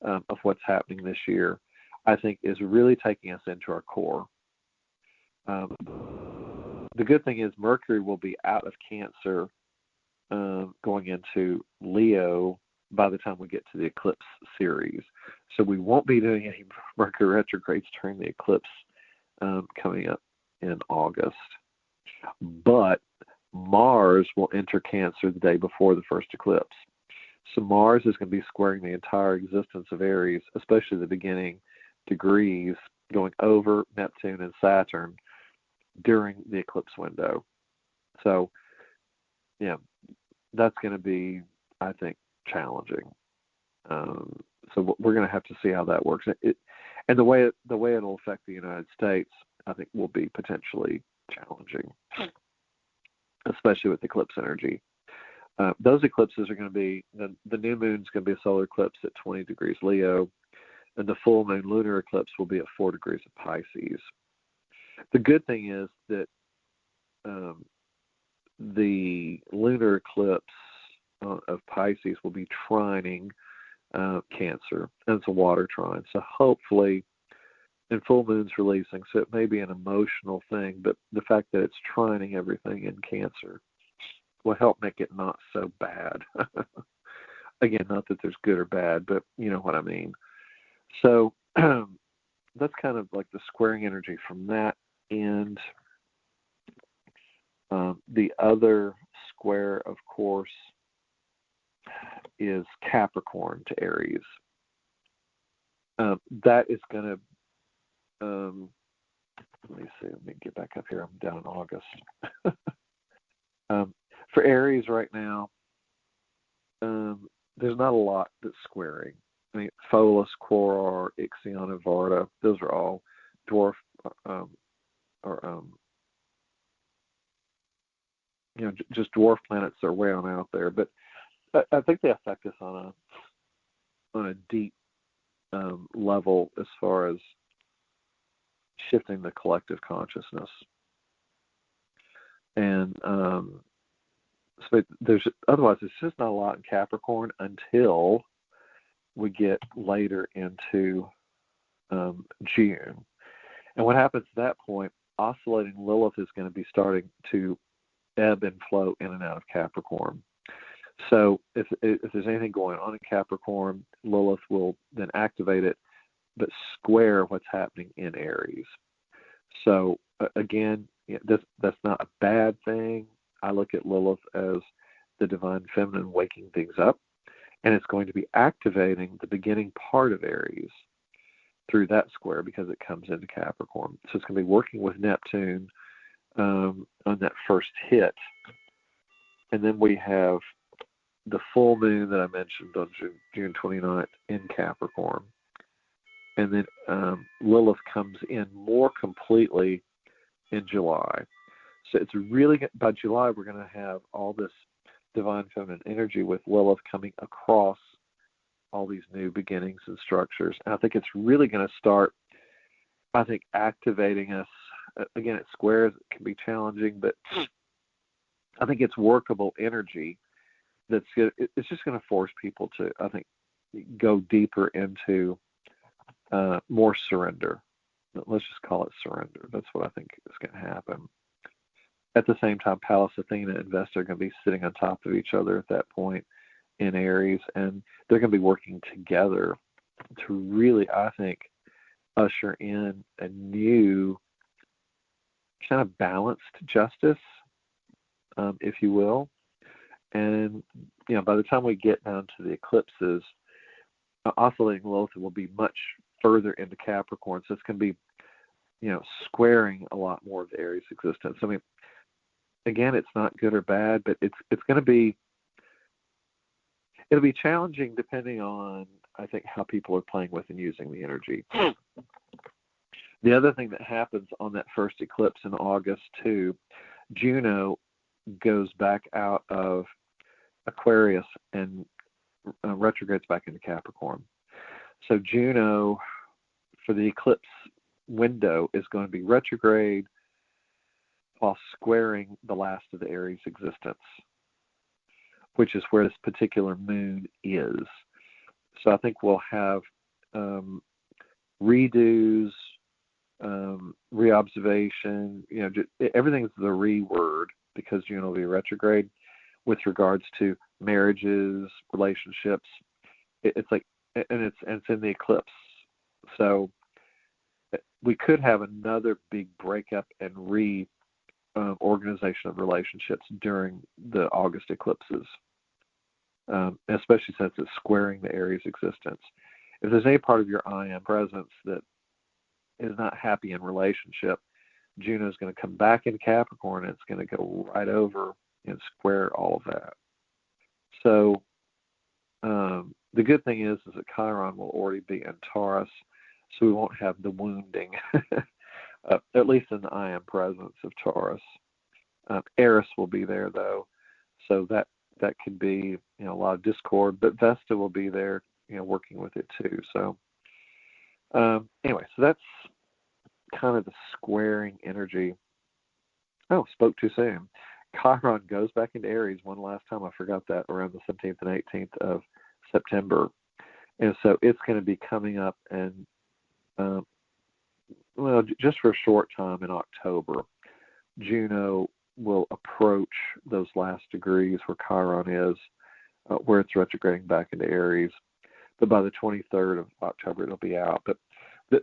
of what's happening this year, I think, is really taking us into our core. The good thing is Mercury will be out of Cancer, going into Leo by the time we get to the eclipse series. So we won't be doing any Mercury retrogrades during the eclipse coming up in August. But Mars will enter Cancer the day before the first eclipse. So Mars is going to be squaring the entire existence of Aries, especially the beginning degrees, going over Neptune and Saturn during the eclipse window. So, that's going to be, I think, challenging. So we're going to have to see how that works. And the way it'll affect the United States, I think, will be potentially challenging, especially with eclipse energy. Those eclipses are going to be, the new moon's going to be a solar eclipse at 20 degrees Leo, and the full moon lunar eclipse will be at 4 degrees of Pisces. The good thing is that the lunar eclipse of Pisces will be trining Cancer, and it's a water trine. So hopefully, and full moon's releasing, so it may be an emotional thing, but the fact that it's trining everything in Cancer will help make it not so bad. Again, not that there's good or bad, but you know what I mean. So that's kind of like the squaring energy from that. And the other square, of course, is Capricorn to Aries. That is going to, let me get back up here. I'm down in August. For Aries right now, there's not a lot that's squaring. I mean, Pholus, Quorar, Ixion, and Varda, those are all dwarf, just dwarf planets that are way on out there. But I think they affect us on a deep level as far as shifting the collective consciousness. And so otherwise, it's just not a lot in Capricorn until we get later into June. And what happens at that point, oscillating Lilith is going to be starting to ebb and flow in and out of Capricorn. So if there's anything going on in Capricorn, Lilith will then activate it, but square what's happening in Aries. So again, that's not a bad thing. I look at Lilith as the divine feminine waking things up, and it's going to be activating the beginning part of Aries through that square because it comes into Capricorn. So it's going to be working with Neptune on that first hit. And then we have the full moon that I mentioned on June 29th in Capricorn. And then Lilith comes in more completely in July. So it's really, by July, we're going to have all this divine feminine energy with Lilith coming across all these new beginnings and structures. And I think it's really going to start, activating us. Again, at squares, it can be challenging, but I think it's workable energy it's just going to force people to, I think, go deeper into more surrender. Let's just call it surrender. That's what I think is going to happen. At the same time, Pallas Athena and Vesta are going to be sitting on top of each other at that point in Aries, and they're going to be working together to really, I think, usher in a new kind of balanced justice, if you will. And, by the time we get down to the eclipses, oscillating Lilith will be much further into Capricorn, so it's going to be, squaring a lot more of the Aries existence. I mean, again, it's not good or bad, but it's going to be, it'll be challenging depending on, I think, how people are playing with and using the energy. The other thing that happens on that first eclipse in August, too, Juno goes back out of Aquarius and retrogrades back into Capricorn. So Juno, for the eclipse window, is going to be retrograde while squaring the last of the Aries existence, which is where this particular moon is. So I think we'll have redos, reobservation, everything's the re-word because Juno will be retrograde with regards to marriages, relationships. It's in the eclipse. So we could have another big breakup and organization of relationships during the August eclipses, especially since it's squaring the Aries existence. If there's any part of your I am presence that is not happy in relationship, Juno is going to come back in Capricorn and it's going to go right over and square all of that. So the good thing is that Chiron will already be in Taurus, so we won't have the wounding, at least in the I am presence of Taurus. Eris will be there, though, so that could be a lot of discord, but Vesta will be there, working with it too. So anyway, so that's kind of the squaring energy. Oh, spoke too soon. Chiron goes back into Aries one last time. I forgot that, around the 17th and 18th of September. And so it's going to be coming up and, just for a short time in October, Juno will approach those last degrees where Chiron is, where it's retrograding back into Aries. But by the 23rd of October, it'll be out. But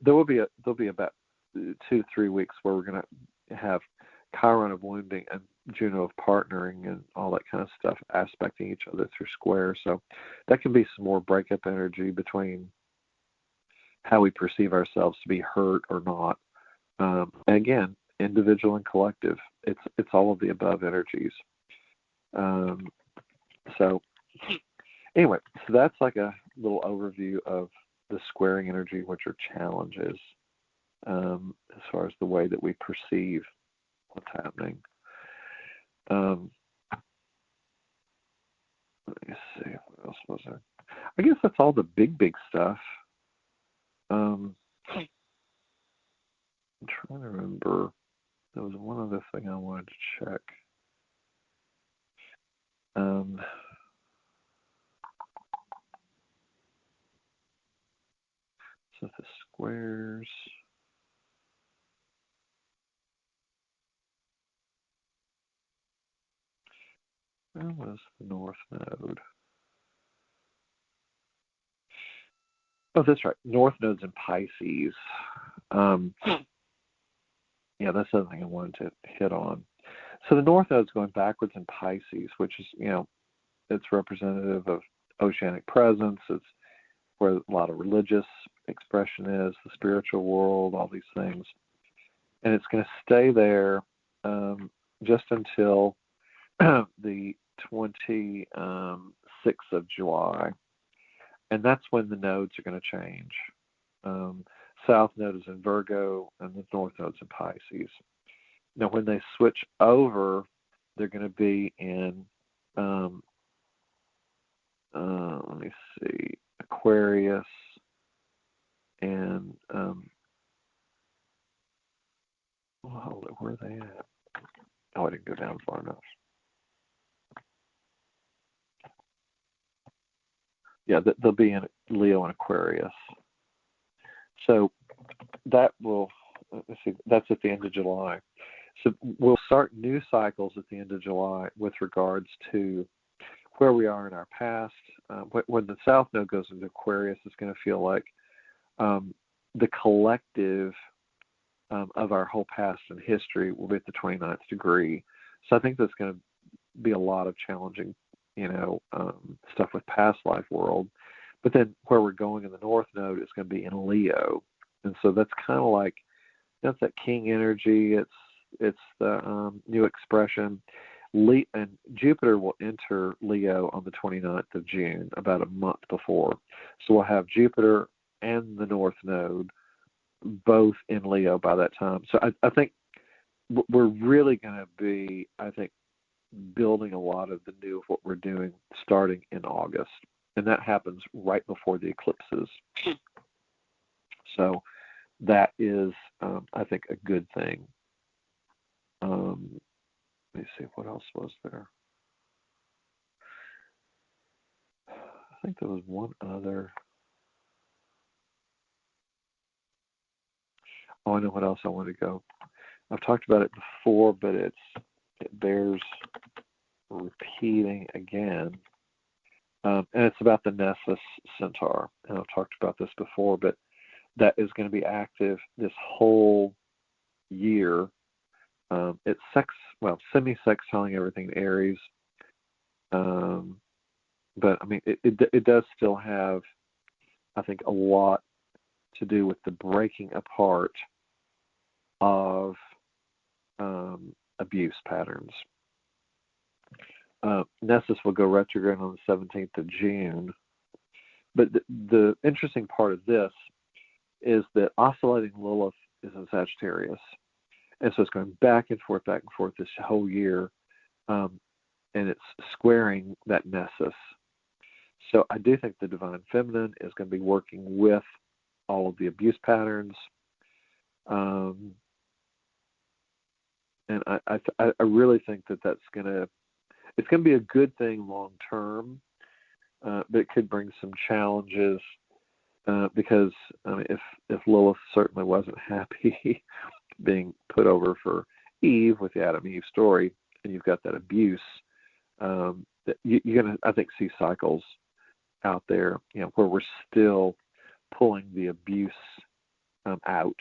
there'll be about 2-3 weeks where we're going to have Chiron of wounding and Juno of partnering and all that kind of stuff aspecting each other through squares. So that can be some more breakup energy between how we perceive ourselves to be hurt or not. And again, individual and collective. It's all of the above energies. So anyway, so that's like a little overview of the squaring energy, which are challenges as far as the way that we perceive what's happening. Let me see, what else was there? I guess that's all the big stuff. I'm trying to remember. There was one other thing I wanted to check. So the squares. Where was the North Node? Oh, that's right. North Node's in Pisces. Yeah, that's the other thing I wanted to hit on. So the North Node's going backwards in Pisces, which is, it's representative of oceanic presence. It's where a lot of religious expression is, the spiritual world, all these things. And it's going to stay there just until the 26th of July. And that's when the nodes are going to change. South node is in Virgo, and the north node's in Pisces. Now, when they switch over, they're going to be in, let me see, Aquarius, and, hold it, where are they at? Oh, I didn't go down far enough. Yeah, they'll be in Leo and Aquarius. So that will, let's see, that's at the end of July. So we'll start new cycles at the end of July with regards to where we are in our past. When the South Node goes into Aquarius, it's going to feel like the collective of our whole past and history will be at the 29th degree. So I think that's going to be a lot of challenging, stuff with past life world. But then where we're going in the North Node is going to be in Leo. And so that's kind of like, that's that king energy. It's the new expression. And Jupiter will enter Leo on the 29th of June, about a month before. So we'll have Jupiter and the North Node both in Leo by that time. So I think we're really going to be, building a lot of the new of what we're doing starting in August. And that happens right before the eclipses. So that is, I think, a good thing. Let me see, what else was there? I think there was one other. Oh, I know what else I want to go. I've talked about it before, but it bears repeating again. And it's about the Nessus Centaur. And I've talked about this before, but that is going to be active this whole year. It's semi-sextiling everything to Aries. But, I mean, it does still have, I think, a lot to do with the breaking apart of abuse patterns. Nessus will go retrograde on the 17th of June. But the interesting part of this is that oscillating Lilith is in Sagittarius. And so it's going back and forth this whole year. And it's squaring that Nessus. So I do think the Divine Feminine is going to be working with all of the abuse patterns. And I really think that it's going to be a good thing long term, but it could bring some challenges because if Lilith certainly wasn't happy being put over for Eve with the Adam Eve story, and you've got that abuse, that you're going to, I think, see cycles out there, where we're still pulling the abuse out,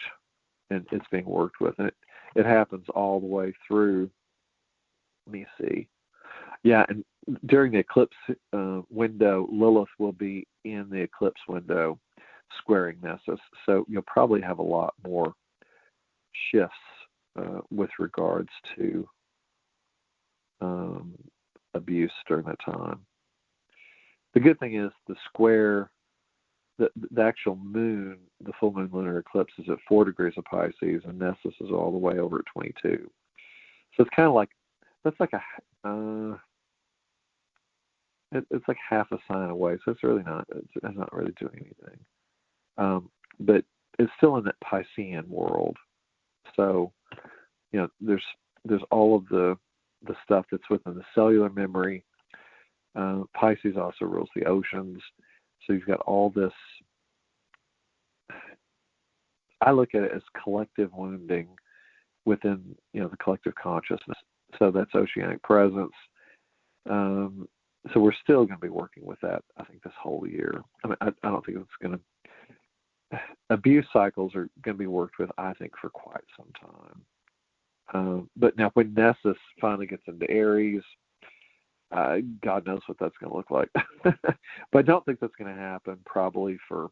and it's being worked with, and it happens all the way through. Let me see. Yeah, and during the eclipse window, Lilith will be in the eclipse window, squaring Nessus. So you'll probably have a lot more shifts with regards to abuse during that time. The good thing is the square, the actual moon, the full moon lunar eclipse is at 4 degrees of Pisces, and Nessus is all the way over at 22. So it's kind of like, that's like it's like half a sign away. So it's not really doing anything. But it's still in that Piscean world. So, there's all of the stuff that's within the cellular memory. Pisces also rules the oceans. So you've got all this. I look at it as collective wounding within, the collective consciousness. So that's oceanic presence. So we're still going to be working with that, I think, this whole year. I don't think it's going to. Abuse cycles are going to be worked with, I think, for quite some time. But now when Nessus finally gets into Aries, God knows what that's going to look like. But I don't think that's going to happen probably for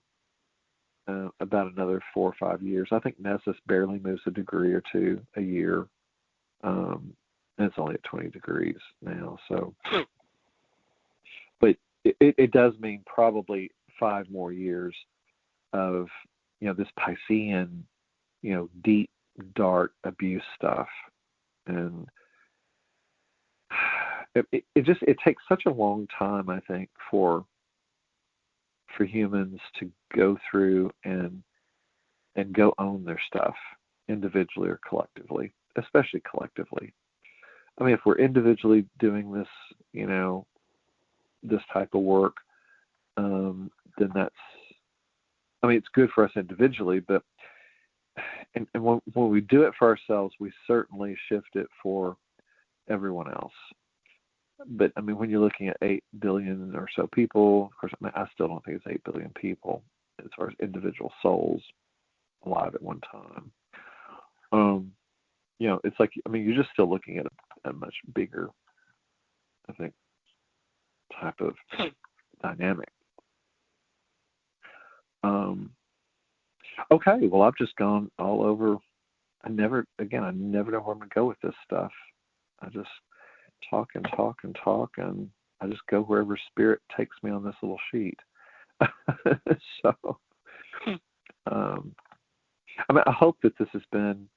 about another 4 or 5 years. I think Nessus barely moves a degree or two a year. And it's only at 20 degrees now. So, but it does mean probably 5 more years of, this Piscean, deep, dark abuse stuff. And it takes such a long time, I think, for humans to go through and go own their stuff individually or collectively, especially collectively. I mean, if we're individually doing this, this type of work, then it's good for us individually, but and when we do it for ourselves, we certainly shift it for everyone else. But I mean, when you're looking at 8 billion or so people, of course, I still don't think it's 8 billion people as far as individual souls alive at one time. It's like, you're just still looking at a much bigger, I think, type of dynamic. Okay, well, I've just gone all over. I never know where I'm going to go with this stuff. I just talk and talk and talk, and I just go wherever spirit takes me on this little sheet. So, I hope that this has been,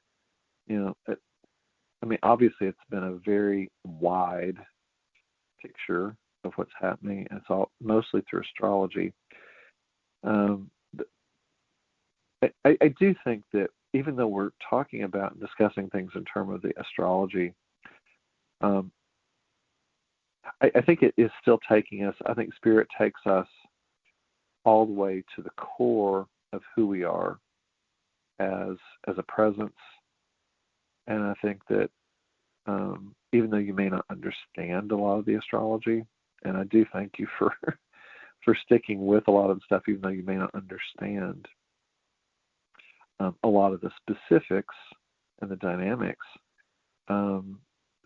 obviously it's been a very wide picture of what's happening. It's all mostly through astrology. I do think that even though we're talking about and discussing things in terms of the astrology, I think it is still taking us. I think Spirit takes us all the way to the core of who we are as a presence. And I think that even though you may not understand a lot of the astrology, and I do thank you for sticking with a lot of the stuff, even though you may not understand a lot of the specifics and the dynamics,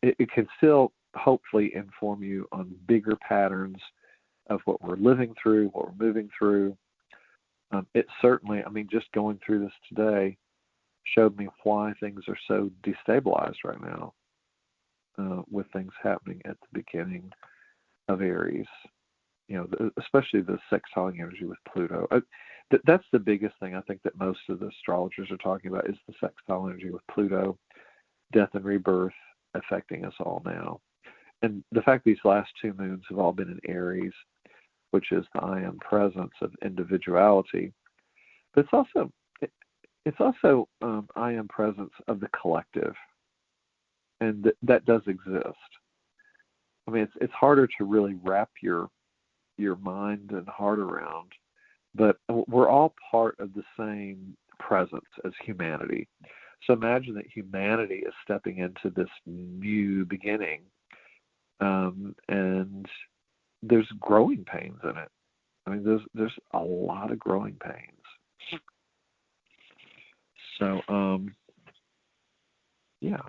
it can still hopefully inform you on bigger patterns of what we're living through, what we're moving through. It certainly, just going through this today showed me why things are so destabilized right now, with things happening at the beginning of Aries. Especially the sextiling energy with Pluto. That's the biggest thing I think that most of the astrologers are talking about is the sextile energy with Pluto, death and rebirth affecting us all now. And the fact these last 2 moons have all been in Aries, which is the I am presence of individuality, but it's also I am presence of the collective, and that does exist. It's harder to really wrap your mind and heart around, but we're all part of the same presence as humanity. So imagine that humanity is stepping into this new beginning, and there's growing pains in it. There's a lot of growing pains. So, yeah.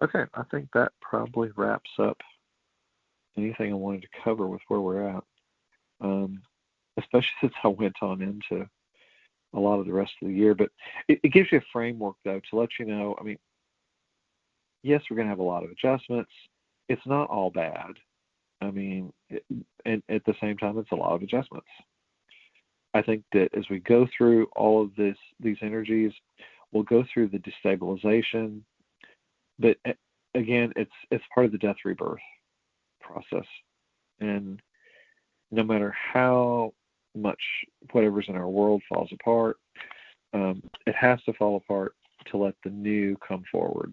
Okay, I think that probably wraps up anything I wanted to cover with where we're at, especially since I went on into a lot of the rest of the year. But it gives you a framework, though, to let you know, yes, we're going to have a lot of adjustments. It's not all bad. And at the same time, it's a lot of adjustments. I think that as we go through all of these energies, we'll go through the destabilization. But again, it's part of the death rebirth process. And no matter how much whatever's in our world falls apart, it has to fall apart to let the new come forward.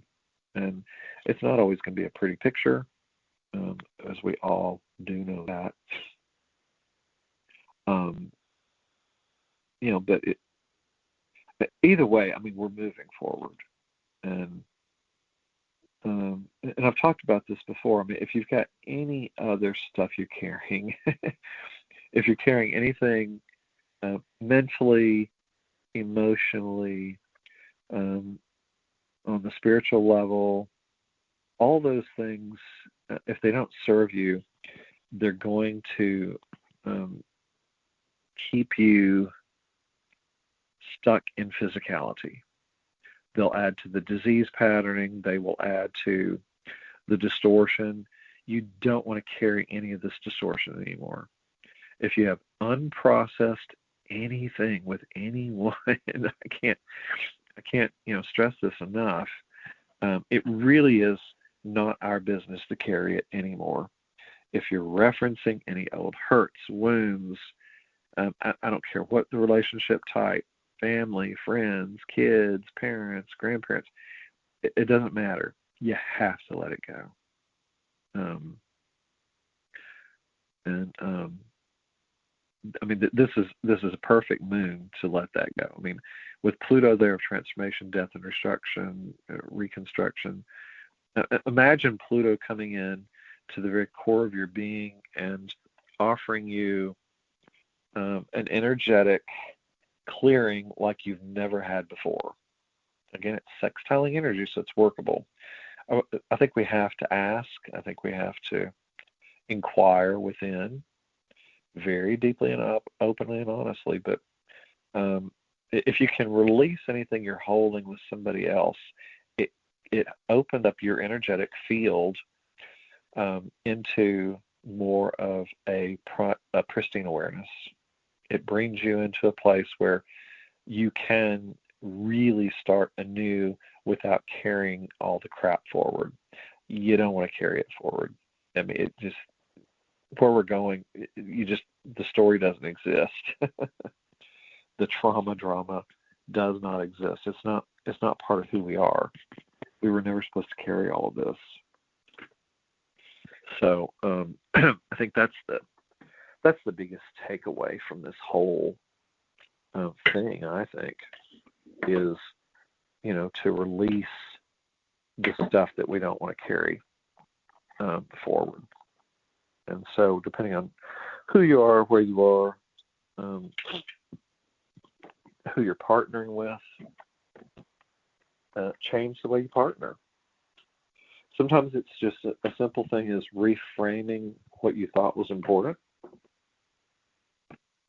And it's not always going to be a pretty picture, as we all do know that. But either way, we're moving forward. And I've talked about this before. If you've got any other stuff you're carrying, if you're carrying anything mentally, emotionally, on the spiritual level, all those things if they don't serve you, they're going to keep you stuck in physicality. They'll add to the disease patterning. They will add to the distortion. You don't want to carry any of this distortion anymore. If you have unprocessed anything with anyone, I can't stress this enough. It really is not our business to carry it anymore. If you're referencing any old hurts, wounds, I don't care what the relationship type, family, friends, kids, parents, grandparents, it doesn't matter. You have to let it go. This is a perfect moon to let that go. I mean, with Pluto there of transformation, death, and reconstruction. Imagine Pluto coming in to the very core of your being and offering you an energetic clearing like you've never had before. Again, it's sextiling energy, so it's workable. I think we have to ask. I think we have to inquire within very deeply and openly and honestly. But if you can release anything you're holding with somebody else, it opened up your energetic field into more of a pristine awareness. It brings you into a place where you can really start anew without carrying all the crap forward. You don't want to carry it forward. I mean, it just, where we're going, the story doesn't exist. The drama does not exist. It's not part of who we are. We were never supposed to carry all of this. So I think that's the biggest takeaway from this whole thing, I think, is, to release the stuff that we don't want to carry forward. And so depending on who you are, where you are, who you're partnering with, change the way you partner. Sometimes it's just a simple thing as reframing what you thought was important.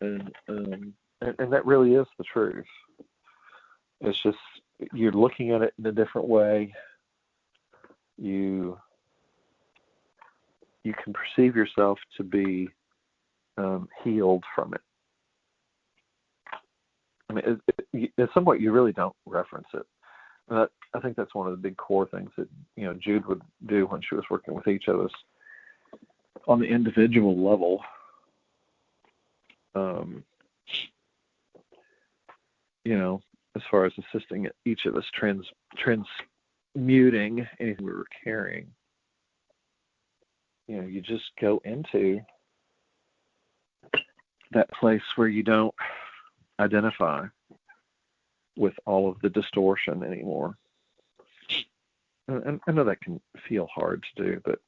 And that really is the truth. It's just you're looking at it in a different way. You can perceive yourself to be healed from it. I mean, it's somewhat you really don't reference it. I think that's one of the big core things that Jude would do when she was working with each of us on the individual level. As far as assisting each of us transmuting anything we were carrying, you just go into that place where you don't identify with all of the distortion anymore. And I know that can feel hard to do, but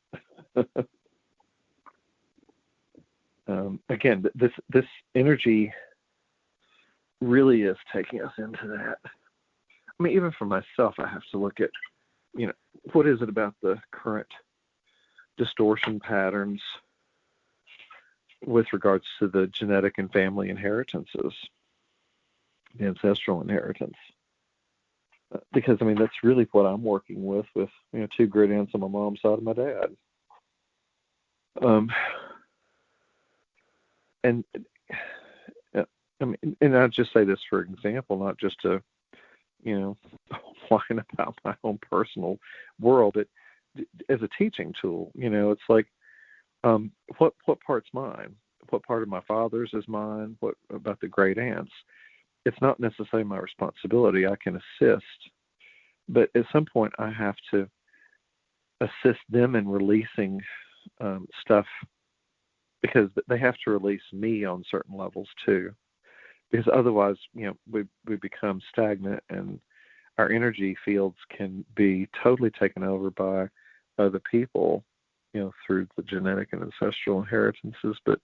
again, this energy really is taking us into that. I mean, even for myself, I have to look at, what is it about the current distortion patterns with regards to the genetic and family inheritances, the ancestral inheritance. Because, that's really what I'm working with two great aunts on my mom's side of my dad. And I'll just say this for example, not just to, whine about my own personal world, but as a teaching tool. It's like, what part's mine? What part of my father's is mine? What about the great aunts? It's not necessarily my responsibility. I can assist, but at some point I have to assist them in releasing stuff, because they have to release me on certain levels too. Because otherwise, we become stagnant, and our energy fields can be totally taken over by other people, through the genetic and ancestral inheritances. But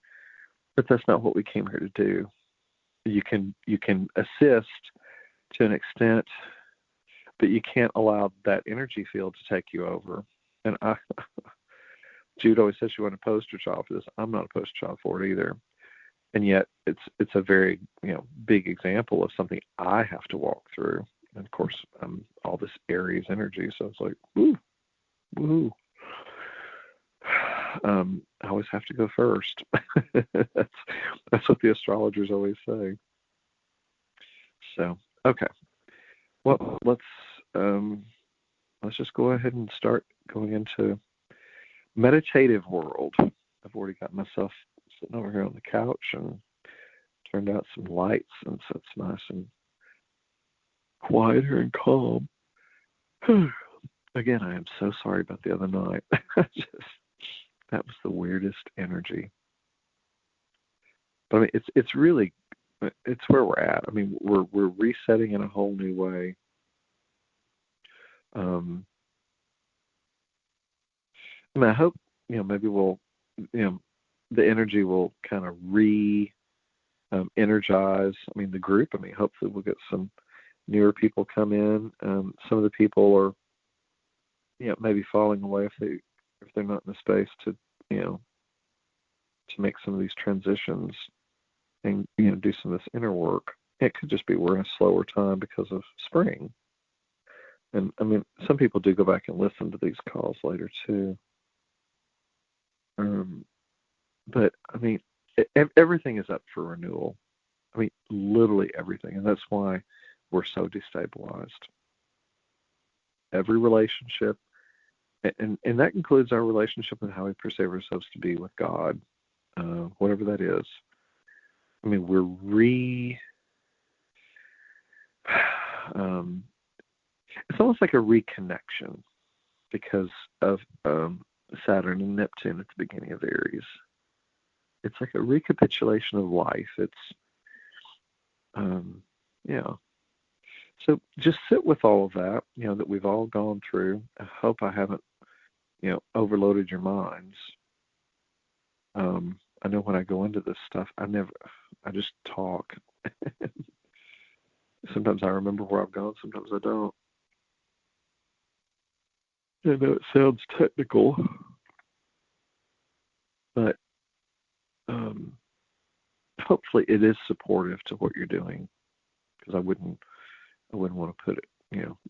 that's not what we came here to do. You can assist to an extent, but you can't allow that energy field to take you over. And Jude always says she wasn't a poster child for this. I'm not a poster child for it either. And yet it's a very, big example of something I have to walk through. And of course, all this Aries energy. So it's like, woo. I always have to go first. That's what the astrologers always say. So, okay. Well, let's just go ahead and start going into meditative world. I've already got myself sitting over here on the couch and turned out some lights, and so it's nice and quieter and calm. Again, I am so sorry about the other night. That was the weirdest energy. But I mean, it's really, it's where we're at. I mean, we're resetting in a whole new way. I mean, I hope, maybe we'll, the energy will kind of energize. I mean, the group. I mean, hopefully we'll get some newer people come in. Some of the people are, maybe falling away if they're not in the space to, to make some of these transitions and, do some of this inner work. It could just be we're in a slower time because of spring. And I mean, some people do go back and listen to these calls later too. But I mean, everything is up for renewal. I mean, literally everything. And that's why we're so destabilized. Every relationship, and that includes our relationship and how we perceive ourselves to be with God, whatever that is. I mean, it's almost like a reconnection because of Saturn and Neptune at the beginning of Aries. It's like a recapitulation of life. It's, So just sit with all of that, that we've all gone through. I hope I haven't, overloaded your minds. I know when I go into this stuff, I just talk. Sometimes I remember where I've gone, sometimes I don't. I know it sounds technical, but hopefully it is supportive to what you're doing, because I wouldn't want to put it,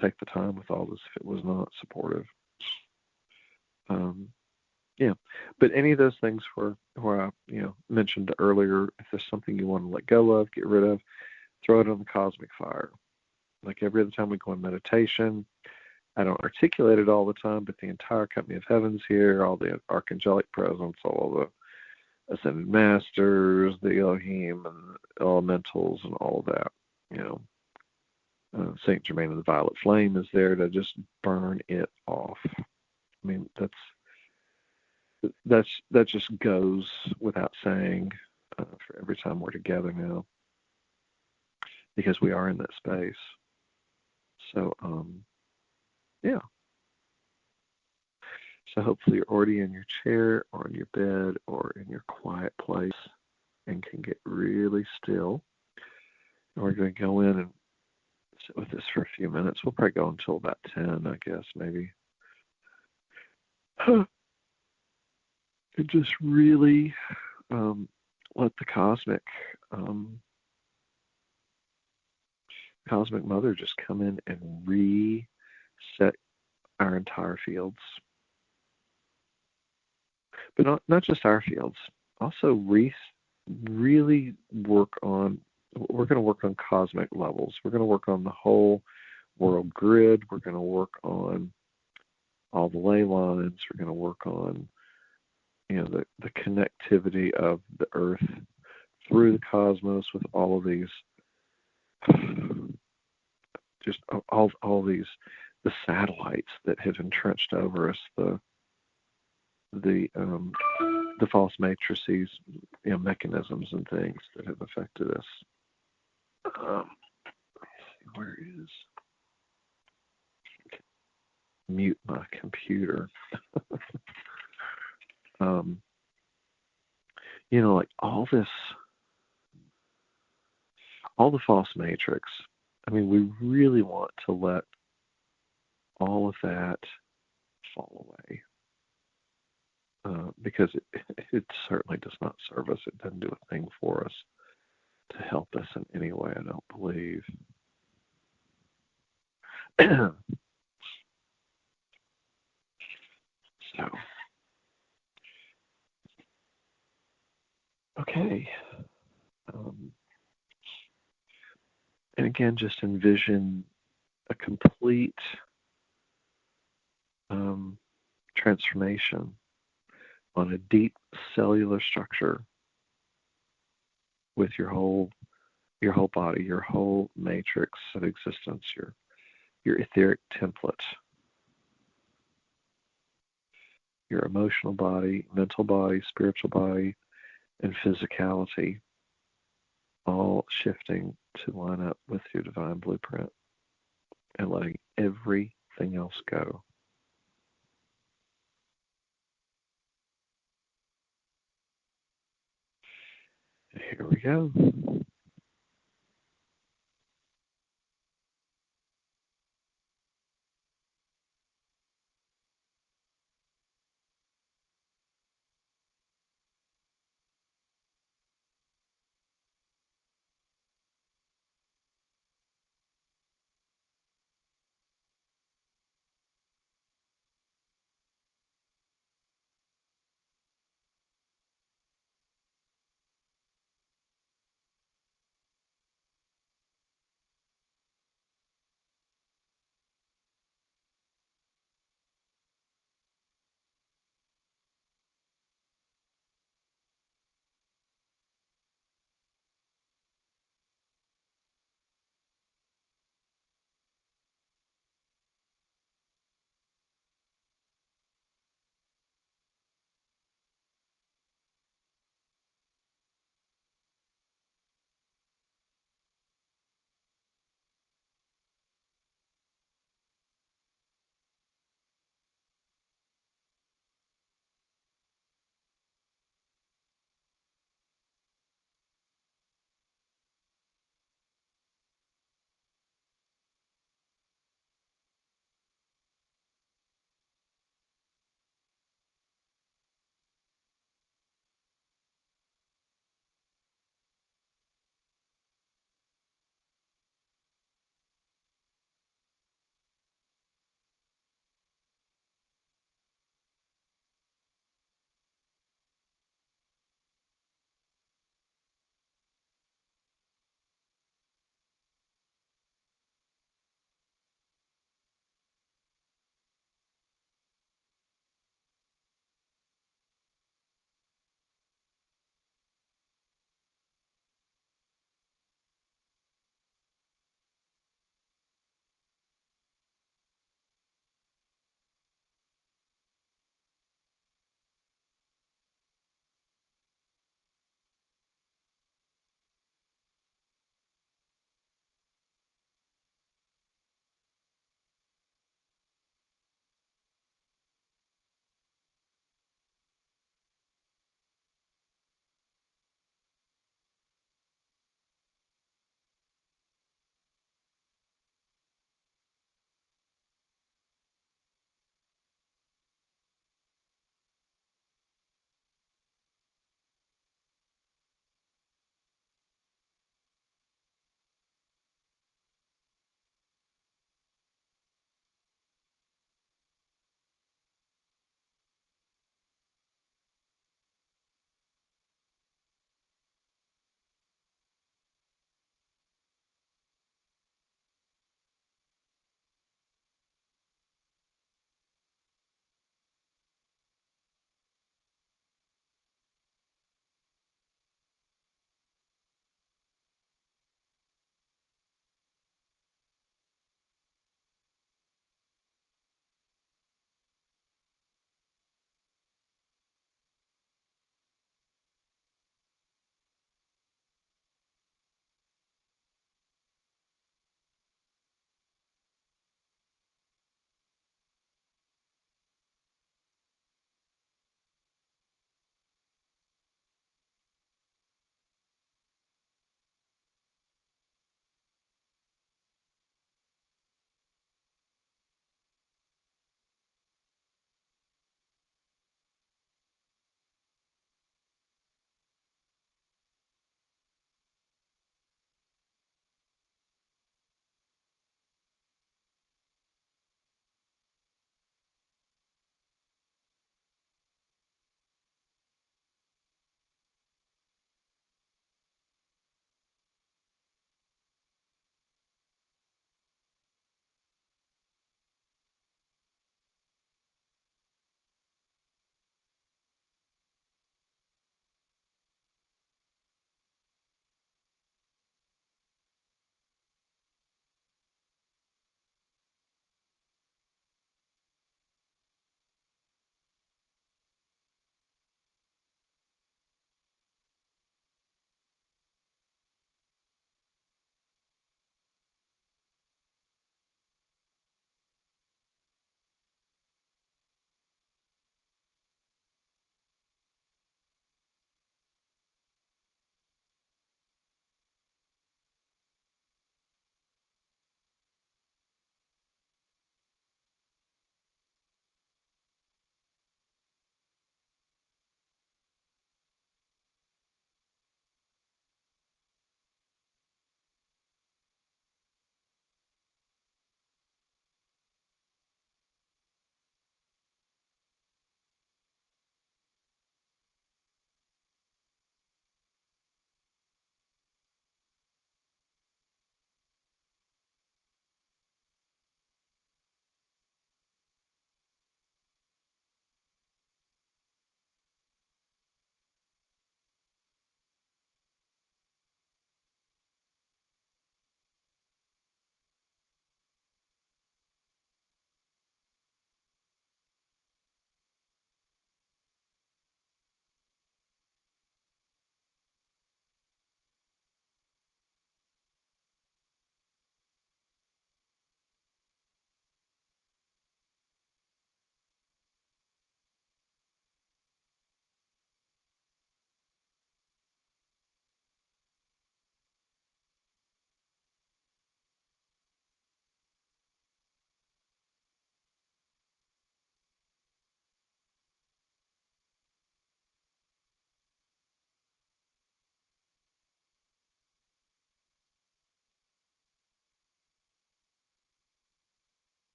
take the time with all this if it was not supportive. But any of those things where I, mentioned earlier, if there's something you want to let go of, get rid of, throw it on the cosmic fire. Like every other time we go in meditation, I don't articulate it all the time, but the entire company of heavens here, all the archangelic presence, all the ascended masters, the Elohim and elementals and all of that, Saint Germain of the Violet Flame is there to just burn it off. I mean, that just goes without saying for every time we're together now, because we are in that space. So, So hopefully you're already in your chair or in your bed or in your quiet place and can get really still. And we're going to go in and sit with this for a few minutes. We'll probably go until about 10, I guess, maybe. And just really let the cosmic mother just come in and reset our entire fields. But not just our fields. Also really work on, we're going to work on cosmic levels. We're going to work on the whole world grid. We're going to work on all the ley lines. We're going to work on, the connectivity of the Earth through the cosmos with all of these, just all these, the satellites that have entrenched over us, the false matrices, mechanisms and things that have affected us. Let's see, where is? Okay. Mute my computer. Like all the false matrix. I mean, we really want to let all of that fall away. because it certainly does not serve us. It doesn't do a thing for us to help us in any way, I don't believe. So, okay. Um, and again, just envision a complete transformation on a deep cellular structure with your whole body, your whole matrix of existence, your etheric template, your emotional body, mental body, spiritual body, and physicality, all shifting to line up with your divine blueprint and letting everything else go. Here we go.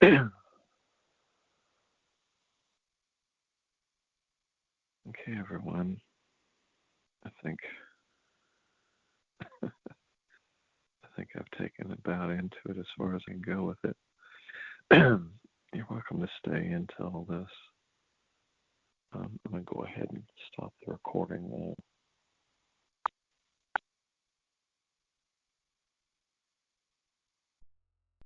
Okay, everyone. I think I've taken about into it as far as I can go with it. You're welcome to stay into all this. I'm going to go ahead and stop the recording now.